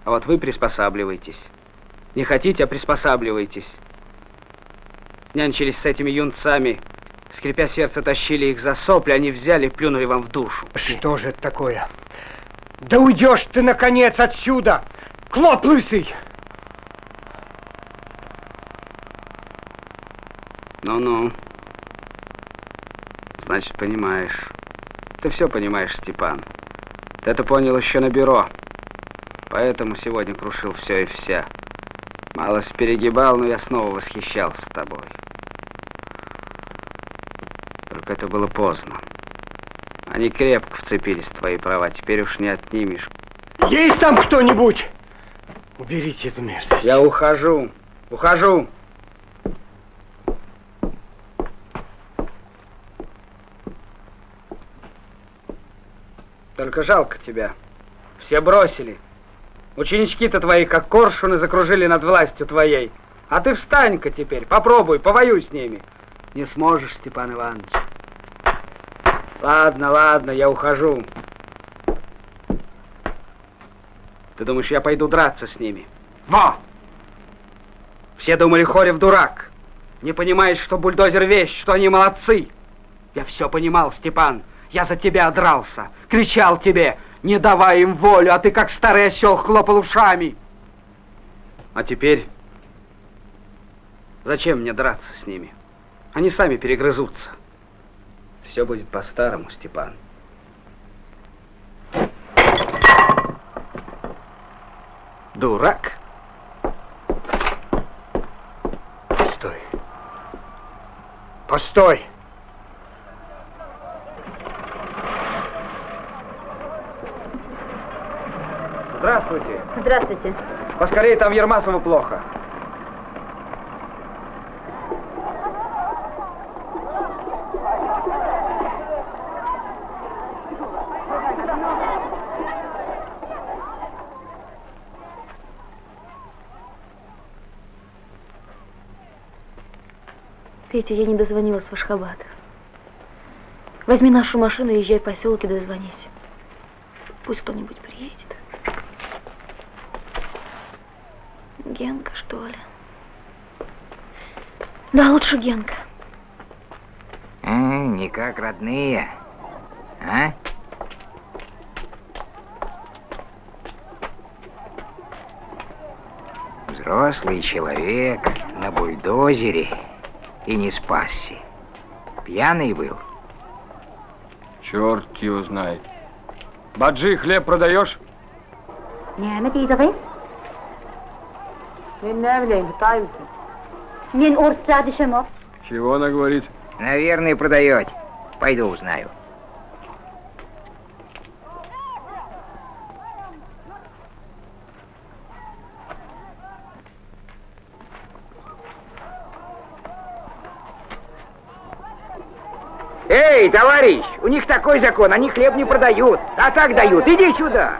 А вот вы приспосабливаетесь. Не хотите, а приспосабливаетесь. Нянчились с этими юнцами, скрипя сердце, тащили их за сопли, они взяли и плюнули вам в душу. Что же это такое? Да уйдешь ты, наконец, отсюда, клоп лысый! Ну-ну. Значит, понимаешь. Ты все понимаешь, Степан. Ты это понял еще на бюро. Поэтому сегодня крушил все и вся. Малость перегибал, но я снова восхищался тобой. Только это было поздно. Они крепко вцепились в твои права, теперь уж не отнимешь. Есть там кто-нибудь? Уберите эту мерзость. Я ухожу. Ухожу. Только жалко тебя. Все бросили. Ученички-то твои, как коршуны, закружили над властью твоей. А ты встань-ка теперь, попробуй, повоюй с ними. Не сможешь, Степан Иванович. Ладно, ладно, я ухожу. Ты думаешь, я пойду драться с ними? Во! Все думали, Хорев дурак. Не понимает, что бульдозер вещь, что они молодцы. Я все понимал, Степан. Я за тебя дрался, кричал тебе, не давай им волю, а ты как старый осел хлопал ушами. А теперь зачем мне драться с ними? Они сами перегрызутся. Все будет по-старому, Степан. Дурак. Постой. Постой. Здравствуйте. Здравствуйте. Поскорее, там Ермасову плохо. Петя, я не дозвонилась в Ашхабад. Возьми нашу машину, езжай в поселок и дозвонись. Пусть кто-нибудь приедет. Генка, что ли? Да, лучше Генка. Не как родные, а? Взрослый человек на бульдозере и не спасся. Пьяный был. Черт его знает. Баджи, хлеб продаешь? Не, не пидовый. Чего она говорит? Наверное, продаете. Пойду узнаю. Эй, товарищ, у них такой закон, они хлеб не продают, а так дают. Иди сюда.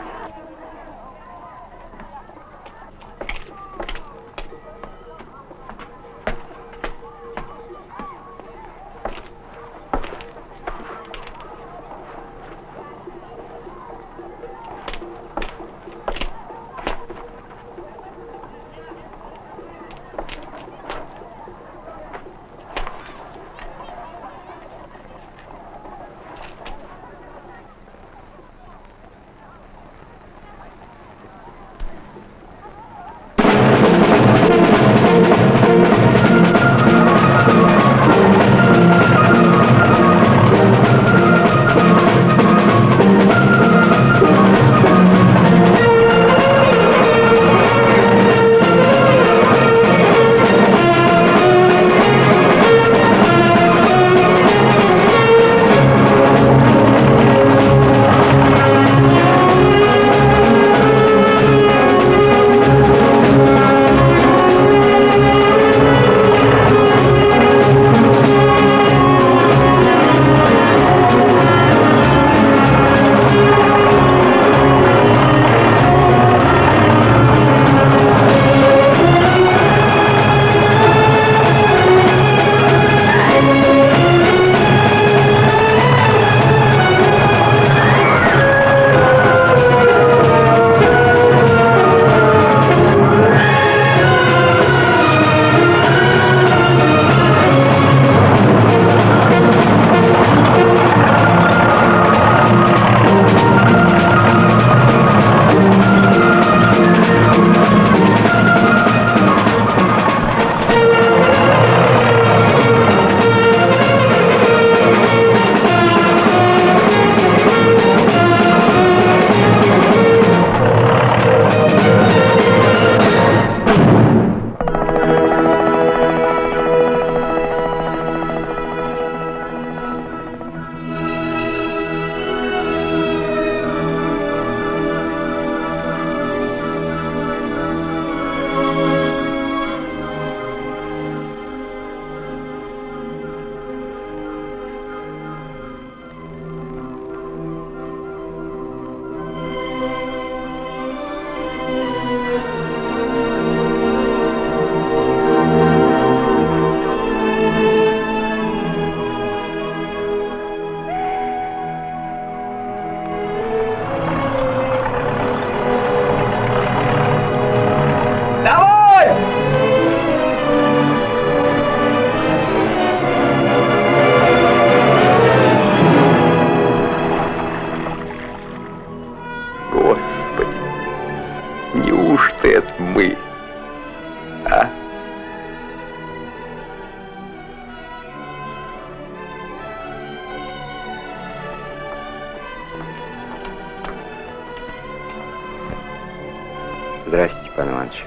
Здрасте, Степан Иванович.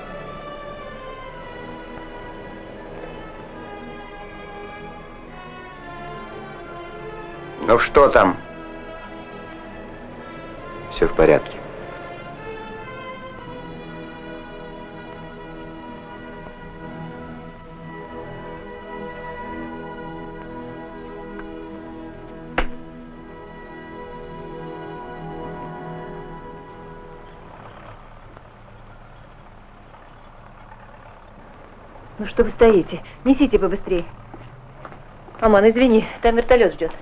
Ну что там? Все в порядке. Ну что вы стоите? Несите побыстрее. Аман, извини, там вертолет ждет.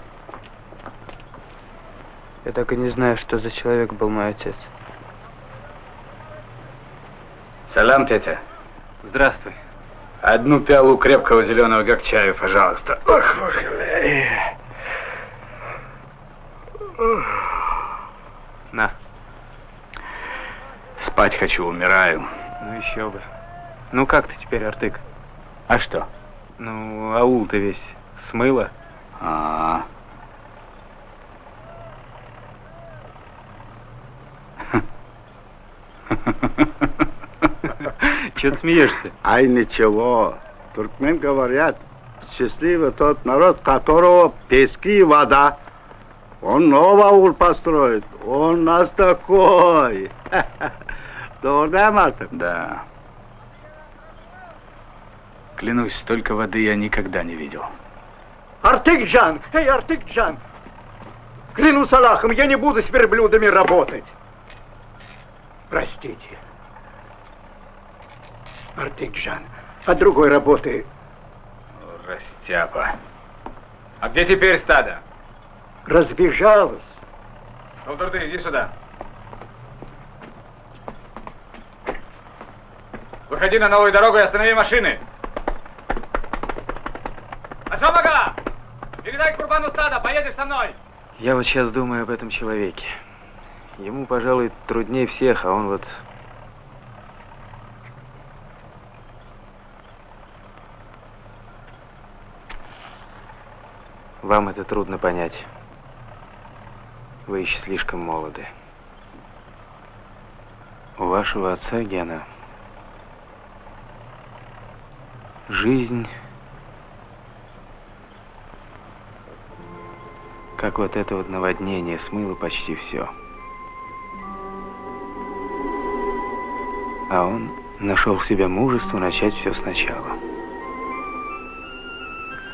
Я так и не знаю, что за человек был мой отец. Салам, Петя. Здравствуй. Одну пиалу крепкого зеленого гакчаю, пожалуйста. Ох, На. Спать хочу, умираю. Ну еще бы. Ну как ты теперь, Артык? А что? Ну, аул-то весь смыло. А-а-а. Чего ты смеешься? Ай, ничего. Туркмен говорят, счастливый тот народ, которого пески и вода. Он новый аул построит. Он у нас такой. Да, Мартин? Да. Клянусь, столько воды я никогда не видел. Артыкджан! Эй, Артыкджан! Клянусь Аллахом, я не буду с верблюдами работать. Простите. Артыкджан, от другой работы. Растяпа. А где теперь стадо? Разбежалась. Колдурды, иди сюда. Выходи на новую дорогу и останови машины. Ашамага! Передай Курбану стадо, поедешь со мной. Я вот сейчас думаю об этом человеке. Ему, пожалуй, труднее всех, а он вот... Вам это трудно понять. Вы еще слишком молоды. У вашего отца, Гена, жизнь, как вот это вот наводнение, смыло почти все. А он нашел в себе мужество начать все сначала.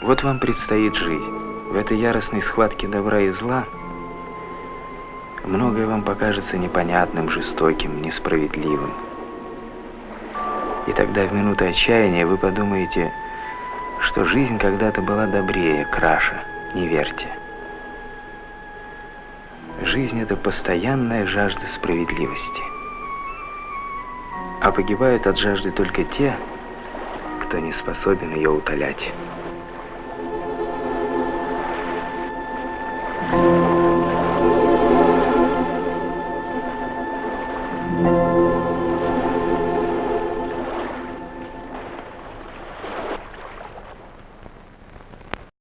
Вот вам предстоит жизнь. В этой яростной схватке добра и зла многое вам покажется непонятным, жестоким, несправедливым. И тогда в минуты отчаяния вы подумаете, что жизнь когда-то была добрее, краше. Не верьте. Жизнь – это постоянная жажда справедливости. А погибают от жажды только те, кто не способен ее утолять. Thank you.